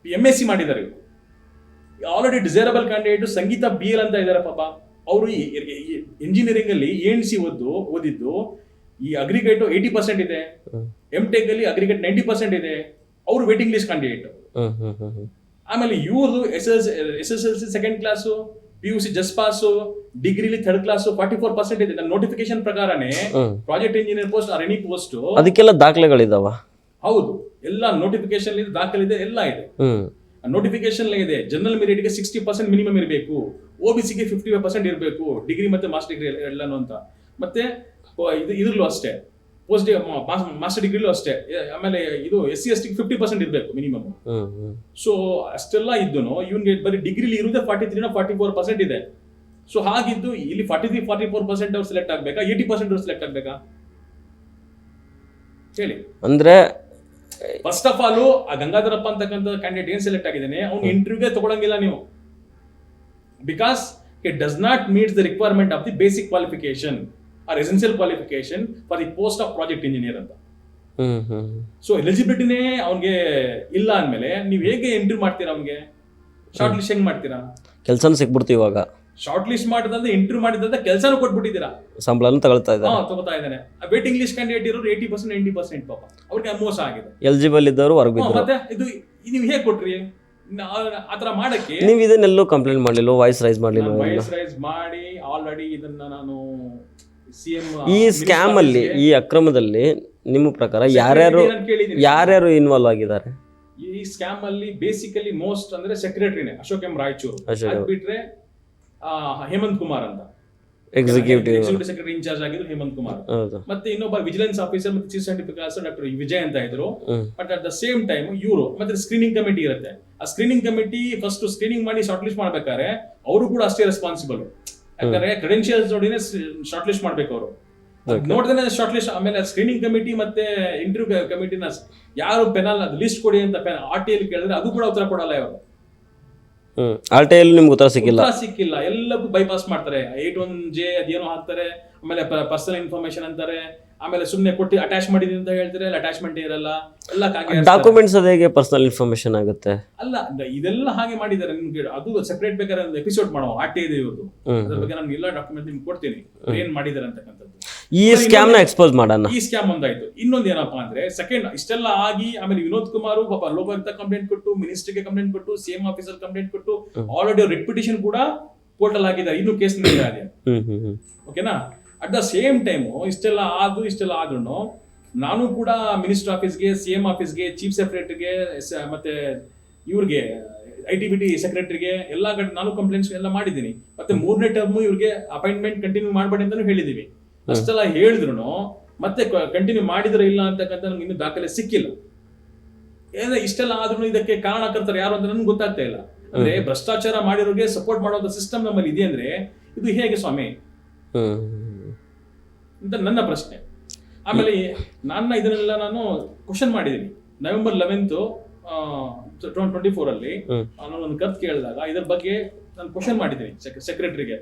MSc ಮಾಡಿದ್ದಾರೆ, already desirable candidate Sangeetha BL ಅಂತ ಇದ್ದಾರೆ ಪಾಪ. ಅವರು ಇಂಜಿನಿಯರಿಂಗ್ ಅಲ್ಲಿ ENC ಓದಿದ್ದು, ಈ ಅಗ್ರಿಗೇಟ್ 80% ಇದೆ, MTech ಅಲ್ಲಿ ಅಗ್ರಿಗೇಟ್ 90% ಇದೆ, ಅವರು ವೇಟಿಂಗ್ ಲಿಸ್ಟ್ ಕ್ಯಾಂಡಿಡೇಟ್. ಆಮೇಲೆ ಇವ್ರದ್ದು SSLC second class, PUC just pass, ಡಿಗ್ರಿಲಿ ಥರ್ಡ್ ಕ್ಲಾಸ್ 44% ಇದೆ. ನನ್ನ ನೋಟಿಫಿಕೇಶನ್ ಪ್ರಕಾರನೇ project engineer post or any post ಅದಕ್ಕೆಲ್ಲ ದಾಖಲೆಗಳಿದಾವ. ಹೌದು, ಎಲ್ಲ ನೋಟಿಫಿಕೇಶನ್ ಇದೆ, ದಾಖಲೆ ಇದೆ, ಎಲ್ಲ ಇದೆ. ನೋಟಿಫಿಕೇಶನ್ ಇದೆ. ಜನರಲ್ ಮೆರಿಟ್ಗೆ 60% ಮಿನಿಮಮ್ ಇರಬೇಕು, OBCಗೆ 55% ಇರಬೇಕು, ಡಿಗ್ರಿ ಮತ್ತೆ ಮಾಸ್ಟರ್ ಡಿಗ್ರಿ ಎಲ್ಲಾನು ಅಂತ. ಮತ್ತೆ ಇದ್ರಲ್ಲೂ ಅಷ್ಟೇ, ಪೋಸ್ಟ್ ಮಾಸ್ಟರ್ ಡಿಗ್ರಿಲೂ ಅಷ್ಟೇ. ಆಮೇಲೆ ಇದು SC ST 50% ಇರಬೇಕು ಮಿನಿಮಮ್. ಸೊ ಅಷ್ಟೆಲ್ಲ ಇದ್ದು ಇವನ್ಗೆ ಬರೀ ಡಿಗ್ರಿಲಿ ಇರುವುದೇ 43-44% ಇದೆ. ಸೊ ಹಾಗಿದ್ದು ಇಲ್ಲಿ 43-44% ಅವ್ರು ಸೆಲೆಕ್ಟ್ ಆಗ್ಬೇಕಾ, 80% ಅವ್ರು ಸೆಲೆಕ್ಟ್ ಆಗ್ಬೇಕಾ ಹೇಳಿ? ಅಂದ್ರೆ ಫಸ್ಟ್ ಆಫ್ ಆಲ್ ಆ ಗಂಗಾಧರಪ್ಪ ಅಂತಕ್ಕಂಥ ಕ್ಯಾಂಡಿಡೇಟ್ ಏನ್ ಸೆಲೆಕ್ಟ್ ಆಗಿದ್ದಾನೆ ಅವ್ನು ಇಂಟರ್ವ್ಯೂಗೆ ತಗೊಳಂಗಿಲ್ಲ ನೀವು, because it does not meet the requirement of the basic qualification R essential qualification for the post of project engineer ಅಂತ. ಸೊ ಎಲಿಜಿಬಿಲಿಟಿನೇ ಅವ್ನಿಗೆ ಇಲ್ಲ ಅಂದ್ಮೇಲೆ ನೀವು ಹೇಗೆ ಎಂಟ್ರಿ ಮಾಡ್ತೀರಾ? ಅವ್ನಿಗೆ ಶಾರ್ಟ್ ಲಿಸ್ಟ್ ಹೆಂಗ್ ಮಾಡ್ತೀರಾ? ಕೆಲಸನೂ ಸಿಕ್ಬಿಡ್ತು ಇವಾಗ. ಶಾರ್ಟ್ ಲಿಸ್ಟ್ ಮಾಡಿದ್ರೆ ಇಂಟರ್ವ್ಯೂ ಮಾಡಿದ್ರೆ ಕೆಲಸನೂ ಕೊಟ್ಬಿಟ್ಟಿದ್ದೀರಾ, ಸಂಬಳನೂ ತಗೊಳ್ತಾ ಇದ್ದಾನೆ. ವೇಟಿಂಗ್ ಲಿಸ್ಟ್ ಕ್ಯಾಂಡಿಡೇಟ್ ಇರೋರು 80%-90% ಪಾಪ ಅವ್ರಿಗೆ ಮೋಸ ಆಗಿದೆ. ಎಲಿಜಿಬಲ್ ಇದ್ದವರು ಹೊರಗೆ ಬಿದ್ರು. ಮತ್ತೆ ಇದು ನೀವು ಹೇಗೆ ಕೊಟ್ರಿ? ಆತರ ಮಾಡಕ್ಕೆ ನೀವು ಇದನ್ನೆಲ್ಲೂ ಕಂಪ್ಲೇಂಟ್ ಮಾಡಲಿಲ್ಲ, ವಾಯ್ಸ್ ರೈಸ್ ಮಾಡಲಿಲ್ಲ? ವಾಯ್ಸ್ ರೈಸ್ ಮಾಡಿ ಆಲ್ರೆಡಿ ಇದನ್ನ ನಾನು CM ಈ ಸ್ಕ್ಯಾಮ್ ಅಲ್ಲಿ, ಈ ಅಕ್ರಮದಲ್ಲಿ ನಿಮ್ಮ ಪ್ರಕಾರ ಯಾರ್ಯಾರು ಇನ್ವಾಲ್ವ್ ಆಗಿದ್ದಾರೆ? ಈ ಸ್ಕ್ಯಾಮ್ ಅಲ್ಲಿ ಬೇಸಿಕಲಿ ಮೋಸ್ಟ್ ಅಂದ್ರೆ ಸೆಕ್ರೆಟರಿನೇ ಅಶೋಕ್ M ರಾಯಚೂರು, ಅದ್ ಬಿಟ್ರೆ ಹೇಮಂತ್ ಕುಮಾರ್ ಅಂತ ಎಕ್ಸಿಕ್ಯೂಟಿವ್ ಸೆಕ್ರೆಟರಿ ಇನ್ಚಾರ್ಜ್ ಆಗಿದ್ರು ಹೇಮಂತ್ ಕುಮಾರ್. ಮತ್ತೆ ಇನ್ನೊಬ್ಬ ವಿಜಿಲೆನ್ಸ್ ಆಫೀಸರ್ ಮತ್ತೆ chief scientific officer doctor Vijay ಅಂತ ಇದ್ರು. But at the same time ಇವರು ಮತ್ತೆ ಸ್ಕ್ರೀನಿಂಗ್ ಕಮಿಟಿ ಇರುತ್ತೆ. ಆ ಸ್ಕ್ರೀನಿಂಗ್ ಕಮಿಟಿ ಫಸ್ಟ್ ಸ್ಕ್ರೀನಿಂಗ್ ಮಾಡಿ ಶಾರ್ಟ್ ಲಿಸ್ಟ್ ಮಾಡ್ಬೇಕಾದ್ರೆ ಅವರು ಕೂಡ ಅಷ್ಟೇ ರೆಸ್ಪಾನ್ಸಿಬಲ್. ಯಾಕಂದ್ರೆ ಕ್ರೆಡೆನ್ಶಿಯಲ್ಸ್ ನೋಡಿನೇ ಶಾರ್ಟ್ ಲಿಸ್ಟ್ ಮಾಡ್ಬೇಕು ಅವರು, ನೋಡ್ದೇನೆ ಶಾರ್ಟ್ ಲಿಸ್ಟ್. ಆಮೇಲೆ ಸ್ಕ್ರೀನಿಂಗ್ ಕಮಿಟಿ ಮತ್ತೆ ಇಂಟರ್ವ್ಯೂ ಕಮಿಟಿನ ಯಾರು ಪೆನಲ್ ಅದು ಲಿಸ್ಟ್ ಕೊಡಿ ಅಂತ RTI ಕೇಳಿದ್ರೆ ಅದು ಕೂಡ ಉತ್ತರ ಕೊಡಲ್ಲ ಇವರು. RTI ನಿಮ್ಗೆ ಉತ್ತರ ಸಿಕ್ಕಿಲ್ಲ, ಎಲ್ಲಕ್ಕೂ ಬೈಪಾಸ್ ಮಾಡ್ತಾರೆ. 81J ಅದೇನೋ ಹಾಕ್ತಾರೆ, ಆಮೇಲೆ ಪರ್ಸನಲ್ ಇನ್ಫಾರ್ಮೇಶನ್ ಅಂತಾರೆ, ಆಮೇಲೆ ಸುಮ್ಮನೆ ಕೊಟ್ಟು ಅಟ್ಯಾಚ್ ಮಾಡಿದೀನಿ ಅಂತ ಹೇಳ್ತಾರೆ, ಅಟ್ಯಾಚ್ಮೆಂಟ್ ಇರಲ್ಲ, ಎಲ್ಲ ಡಾಕ್ಯುಮೆಂಟ್ಸ್ ಅದು ಹೇಗೆ ಪರ್ಸನಲ್ ಇನ್ಫಾರ್ಮೇಶನ್ ಆಗುತ್ತೆ? ಅಲ್ಲ, ಇದೆಲ್ಲ ಹಾಗೆ ಮಾಡಿದ್ದಾರೆ. ನಿಮ್ಗೆ ಅದು ಸೆಪರೇಟ್ ಬೇಕಾದ್ರೆ ಒಂದು ಎಪಿಸೋಡ್ ಮಾಡೋ RTI ಇದೆ ಇವ್ರದ್ದು, ಅದ್ರ ಬಗ್ಗೆ ನಾನು ಎಲ್ಲ ಡಾಕ್ಯುಮೆಂಟ್ ನಿಮ್ಗೆ ಕೊಡ್ತೀನಿ ಏನ್ ಮಾಡಿದ್ದಾರೆ ಅಂತಕ್ಕಂಥದ್ದು. ಈ ಸ್ಕ್ಯಾಮ್ ನ ಎಕ್ಸ್ಪೋಸ್ ಮಾಡೋಣ. ಈ ಸ್ಕ್ಯಾಮ್ ಒಂದಾಯ್ತು. ಇನ್ನೊಂದು ಏನಪ್ಪಾ ಅಂದ್ರೆ ಸೆಕೆಂಡ್ ಇಷ್ಟೆಲ್ಲ ಆಗಿ ಆಮೇಲೆ ವಿನೋದ್ ಕುಮಾರ್ ಪಾಪ ಲೋಕಾಯುಕ್ತ ಕಂಪ್ಲೇಂಟ್ ಕೊಟ್ಟು, ಮಿನಿಸ್ಟರ್ಗೆ ಕಂಪ್ಲೇಂಟ್ ಕೊಟ್ಟು, CM ಆಫೀಸರ್ ಕಂಪ್ಲೇಂಟ್ ಕೊಟ್ಟು, ಆಲ್ರೆಡಿ ರೆಡ್ ಪಿಟಿಷನ್ ಕೂಡ ಪೋರ್ಟಲ್ ಹಾಕಿದ್ದಾರೆ, ಇನ್ನು ಕೇಸ್ ಇದೆ. ಓಕೆನಾ? ಅಟ್ ದ ಸೇಮ್ ಟೈಮ್ ಇಷ್ಟೆಲ್ಲ ಆದ್ರೂ ನಾನು ಕೂಡ ಮಿನಿಸ್ಟರ್ ಆಫೀಸ್ಗೆ, CM ಆಫೀಸ್ಗೆ, ಚೀಫ್ ಸೆಕ್ರೆಟರಿಗೆ ಮತ್ತೆ ಇವ್ರಿಗೆ ITBT ಸೆಕ್ರೆಟರಿಗೆ ಎಲ್ಲ ಕಡೆ ನಾನು ಕಂಪ್ಲೇಂಟ್ಸ್ ಎಲ್ಲ ಮಾಡಿದ್ದೀನಿ. ಮತ್ತೆ 3ನೇ ಟರ್ಮ್ ಇವ್ರಿಗೆ ಅಪಾಯಿಂಟ್ಮೆಂಟ್ ಕಂಟಿನ್ಯೂ ಮಾಡಬೇಡಿ ಅಂತಾನು ಹೇಳಿದೀವಿ. ಅಷ್ಟೆಲ್ಲ ಹೇಳಿದ್ರು ಮತ್ತೆ ಕಂಟಿನ್ಯೂ ಮಾಡಿದ್ರೆ ಇಲ್ಲ ಅಂತಕ್ಕಂಥ ನಮ್ಗೆ ಇನ್ನೂ ದಾಖಲೆ ಸಿಕ್ಕಿಲ್ಲ. ಏನೇ ಇಷ್ಟೆಲ್ಲ ಆದ್ರೂ ಇದಕ್ಕೆ ಕಾರಣಕರ್ತರು ಯಾರು ಅಂತ ನನ್ಗೆ ಗೊತ್ತಾಗ್ತಾ ಇಲ್ಲ. ಅಂದ್ರೆ ಭ್ರಷ್ಟಾಚಾರ ಮಾಡಿರೋರಿಗೆ ಸಪೋರ್ಟ್ ಮಾಡುವಂತ ಸಿಸ್ಟಮ್ ನಮ್ಮಲ್ಲಿ ಇದೆ ಅಂದ್ರೆ ಇದು ಹೇಗೆ ಸ್ವಾಮಿ ಅಂತ ನನ್ನ ಪ್ರಶ್ನೆ. ಆಮೇಲೆ ಇದನ್ನೆಲ್ಲ ನಾನು ಕ್ವಶನ್ ಮಾಡಿದ್ದೀನಿ. November 11th 2024 ಅಲ್ಲಿ ನಾನು ಒಂದು ಕರ್ತ್ ಕೇಳಿದಾಗ ಇದ್ರ ಬಗ್ಗೆ ನಾನು ಕ್ವಶನ್ ಮಾಡಿದ್ದೀನಿ ಸೆಕ್ರೆಟರಿಗೆ.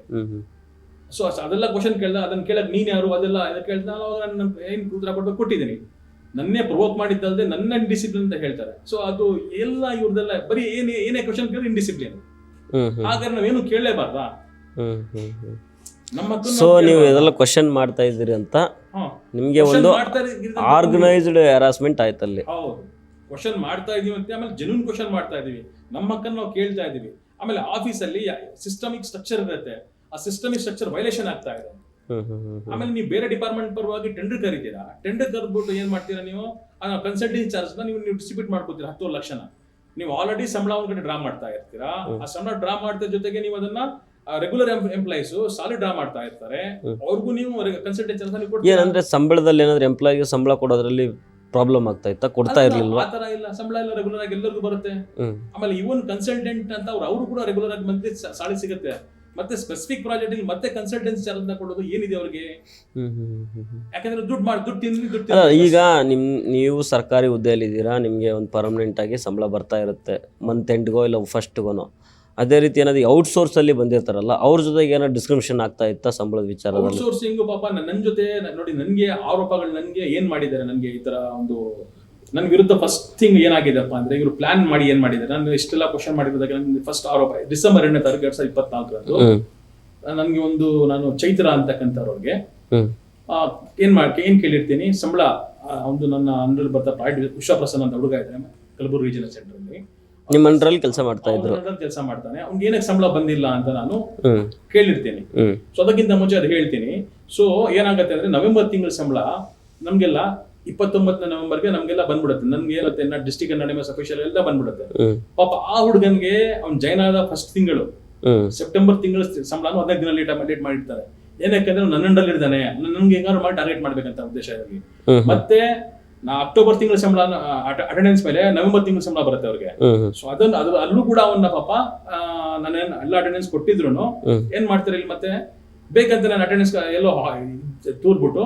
ಸೊ ಅದೆಲ್ಲ ಕ್ವಶನ್ ಕೇಳಿದಾಗ ಅದನ್ನ ಕೇಳಕ್ ನೀನ್ ಯಾರು ಅದೆಲ್ಲ ಕೇಳಿದಾಗ ನಾನು ಏನ್ ಉತ್ತರ ಕೊಟ್ಟಿದ್ದೀನಿ. ನನ್ನೇ ಪ್ರವೋಕ್ ಮಾಡಿದ್ದಲ್ದೆ ನನ್ನ ಇನ್ಡಿಸಿಪ್ಲಿನ್ ಅಂತ ಹೇಳ್ತಾರೆ. ಸೊ ಅದು ಎಲ್ಲ ಇವ್ರದೆಲ್ಲ ಬರೀ ಏನೇ ಕ್ವಶನ್ ಕೇಳಿದ್ರೆ ಇನ್ಡಿಸಿಪ್ಲಿನ್. ಹಾಗಾದ್ರೆ ನಾವೇನು ಕೇಳಲೇಬಾರ್ದಾ? ಸೊ ನೀವು ಇದೆಲ್ಲ ಕ್ವಶನ್ ಮಾಡ್ತಾ ಇದ್ದೀರಿ ಅಂತ ನಿಮ್ಗೆ ಒಂದು ಆರ್ಗನೈಸ್ಡ್ ಹರಾಸ್ಮೆಂಟ್ ಆಯ್ತಲ್ಲಿ. ಹೌದು, ಕ್ವಶನ್ ಮಾಡ್ತಾ ಇದೀವಿ ಅಂತ, ಆಮೇಲೆ ಜೆನ್ಯೂನ್ ಕ್ವಶನ್ ಮಾಡ್ತಾ ಇದೀವಿ, ನಮ್ಮ ಹಕ್ಕನ್ನು ನಾವು ಕೇಳ್ತಾ ಇದೀವಿ. ಆಮೇಲೆ ಆಫೀಸಲ್ಲಿ ಸಿಸ್ಟಮಿಕ್ ಸ್ಟ್ರಕ್ಚರ್ ಇರುತ್ತೆ, ಆ ಸಿಸ್ಟಮಿಕ್ ಸ್ಟ್ರಕ್ಚರ್ ವೈಲೇಷನ್ ಆಗ್ತಾ ಇದೆ. ಆಮೇಲೆ ನೀವು ಬೇರೆ ಡಿಪಾರ್ಟ್ಮೆಂಟ್ ಪರವಾಗಿ ಟೆಂಡರ್ ಕರೀತೀರಾ, ಟೆಂಡರ್ ಕರೆದ್ಬಿಟ್ಟು ಏನ್ ಮಾಡ್ತೀರಾ ನೀವು, ಕನ್ಸಲ್ಟಿಂಗ್ ಚಾರ್ಜ್ ನೀವು ಡಿಸ್ಟ್ರಿಬ್ಯೂಟ್ ಮಾಡ್ಕೊತೀರಾ 10 ಲಕ್ಷನ. ನೀವು ಆಲ್ರೆಡಿ ಸಂಬಳ ಒಂದ್ ಕಡೆ ಡ್ರಾ ಮಾಡ್ತಾ ಇರ್ತೀರಾ. ಆ ಸಂಬಳ ಡ್ರಾ ಮಾಡ್ತಾ ಜೊತೆಗೆ ನೀವು ಅದನ್ನ ರೆಗ್ಯುಲರ್ ಎಂಪ್ಲಾಯೀಸ್ ಸಾಲಿಡ್ ಡ್ರಾ ಮಾಡ್ತಾ ಇರ್ತಾರೆ, ಅವ್ರಿಗೂ ನೀವು ಕನ್ಸಲ್ಟೆನ್ಸಿ ಏನಂದ್ರೆ ಸಂಬಳದಲ್ಲಿ ಏನಾದ್ರೆ ಎಂಪ್ಲಾಯಿಗೆ ಸಂಬಳ ಕೊಡೋದ್ರಲ್ಲಿ ಪ್ರಾಬ್ಲಮ್ ಆಗ್ತಾ ಇತ್ತಾ? ಕೊಡ್ತಾ ಇರ್ಲಿಲ್ವಾ? ಆತರ ಇಲ್ಲ, ಸಂಬಳ ಎಲ್ಲ ರೆಗ್ಯುಲರ್ ಆಗಿ ಎಲ್ಲರಿಗೂ ಬರುತ್ತೆ. ಆಮೇಲೆ ಇವನ್ ಕನ್ಸಲ್ಟೆಂಟ್ ಅಂತ ಅವರು ಕೂಡ ರೆಗ್ಯುಲರ್ ಆಗಿ ಮಂತ್ಲಿ ಸಾಲಿ ಸಿಗುತ್ತೆ. ಮತ್ತೆ ಸ್ಪೆಸಿಫಿಕ್ ಪ್ರಾಜೆಕ್ಟ್ ಇಲ್ಲಿ ಮತ್ತೆ ಕನ್ಸಲ್ಟೆನ್ಸಿ ಚಾರ್ಜ್ ಅಂತ ಕೊಡೋದು ಏನಿದೆ ಅವ್ರಿಗೆ? ಯಾಕಂದ್ರೆ ದುಡ್ಡು ತಿಂದು ಈಗ ನೀವು ಸರ್ಕಾರಿ ಹುದ್ದೆಯಲ್ಲಿ ಇದ್ದೀರಾ, ನಿಮ್ಗೆ ಒಂದು ಪರ್ಮನೆಂಟ್ ಆಗಿ ಸಂಬಳ ಬರ್ತಾ ಇರುತ್ತೆ ಮಂತ್ ಎಂಡ್ಗೋ ಇಲ್ಲ ಫಸ್ಟ್ಗೋ. ಅದೇ ರೀತಿ ಏನಾದ್ರು ಔಟ್ಸೋರ್ಸ್ ಅಲ್ಲಿ ಬಂದಿರ್ತಾರಲ್ಲ ಅವ್ರ ಜೊತೆಗೆ ಏನಾದ್ರು ಡಿಸ್ಕ್ರಿಮಿನೇಷನ್ ಆಗ್ತಾ ಇತ್ತಾ ಸಂಬಳದ ವಿಚಾರದಲ್ಲಿ? ಔಟ್ಸೋರ್ಸಿಂಗ್ ಪಾಪ ನನ್ನ ಜೊತೆ ನೋಡಿ ನನಗೆ ಆರೋಪಗಳು ನನಗೆ ಏನ್ ಮಾಡಿದ್ದಾರೆ, ನನಗೆ ಈ ತರ ಒಂದು ನನ್ನ ವಿರುದ್ಧ ಫಸ್ಟ್ ಥಿಂಗ್ ಏನಾಗಿದೆಪ್ಪ ಅಂದ್ರೆ ಇವರು ಪ್ಲಾನ್ ಮಾಡಿ ಏನ್ ಮಾಡಿದ್ದಾರೆ. ನಾನು ಇಷ್ಟೆಲ್ಲ ಕ್ವಶನ್ ಮಾಡಿರೋದಾಗ ನನಗೆ ಫಸ್ಟ್ ಆರೋಪ ಡಿಸೆಂಬರ್ 2ನೇ ತಾರೀಕು 2024ರಂದು ನನಗೆ ನಾನು ಚೈತ್ರ ಅಂತಕ್ಕಂಥವ್ರಿಗೆ ಏನ್ ಕೇಳಿರ್ತೀನಿ ಸಂಬಳ ಒಂದು ನನ್ನ ಅಂಡರ್ ಬರ್ತಾ ವಿಶ್ವಪ್ರಸನ್ನ ಅಂತ ಹುಡುಗ ಇದ್ದಾರೆ ಕಲಬುರಗಿ ರೀಜನಲ್ ಸೆಂಟರ್ ಅಲ್ಲಿ, ನಿಮ್ಮ ಅಂಡರಲ್ಲಿ ಕೆಲಸ ಮಾಡ್ತಾ ಇದ್ರು, ಕೆಲಸ ಮಾಡ್ತಾನೆ. ಅವ್ನಿಗೆ ಏನಕ್ಕೆ ಸಂಬಳ ಬಂದಿಲ್ಲ ಅಂತ ನಾನು ಕೇಳಿರ್ತೀನಿ. ಸೊ ಅದಕ್ಕಿಂತ ಮುಂಚೆ ಅದು ಹೇಳ್ತೀನಿ. ಸೊ ಏನಾಗುತ್ತೆ ಅಂದ್ರೆ ನವೆಂಬರ್ ತಿಂಗಳ ಸಂಬಳ ನಮ್ಗೆಲ್ಲ 29ನೇ ನವೆಂಬರ್ಗೆ ನಮ್ಗೆಲ್ಲ ಬಂದ್ಬಿಡುತ್ತೆ. ನನ್ಗೆ ಏನತ್ತೆ ಡಿಸ್ಟ್ರಿಕ್ಟ್ ಅನಾನಿಮಸ್ ಅಫಿಷಿಯಲ್ ಎಲ್ಲ ಬಂದ್ಬಿಡುತ್ತೆ. ಪಾಪ ಆ ಹುಡುಗನ್ಗೆ ಅವ್ನ್ ಜೈನ್ ಆದ ಫಸ್ಟ್ ತಿಂಗಳು ಸೆಪ್ಟೆಂಬರ್ ತಿಂಗಳ ಸಂಬಳನು 15 ದಿನ ಲೇಟ್ ಮಾಡಿರ್ತಾರೆ. ಏನಕ್ಕೆ ನನ್ನ ಅಂಡರ್ ಇರ್ತಾನೆ, ನನ್ಗೆ ಹೆಂಗಾರು ಮಾಡಿ ಟಾರ್ಗೆಟ್ ಮಾಡ್ಬೇಕಂತ ಉದ್ದೇಶ ಇರಲಿ. ಮತ್ತೆ ಅಕ್ಟೋಬರ್ ತಿಂಗಳ ಸಂಬಳ ಅಟೆಂಡೆನ್ಸ್ ಮೇಲೆ ನವೆಂಬರ್ ತಿಂಗಳ ಸಂಬಳ ಬರುತ್ತೆ ಅವ್ರಿಗೆ. ಸೊ ಅಲ್ಲೂ ಕೂಡ ಅವನ್ನ ಪಾಪ ನಾನೇನ್ ಎಲ್ಲ ಅಟೆಂಡೆನ್ಸ್ ಕೊಟ್ಟಿದ್ರು ಏನ್ ಮಾಡ್ತಾರೆ ಇಲ್ಲಿ ಮತ್ತೆ ಬೇಕಂತ ನಾನು ಅಟೆಂಡೆನ್ಸ್ ಎಲ್ಲೋ ತೂರ್ಬಿಟ್ಟು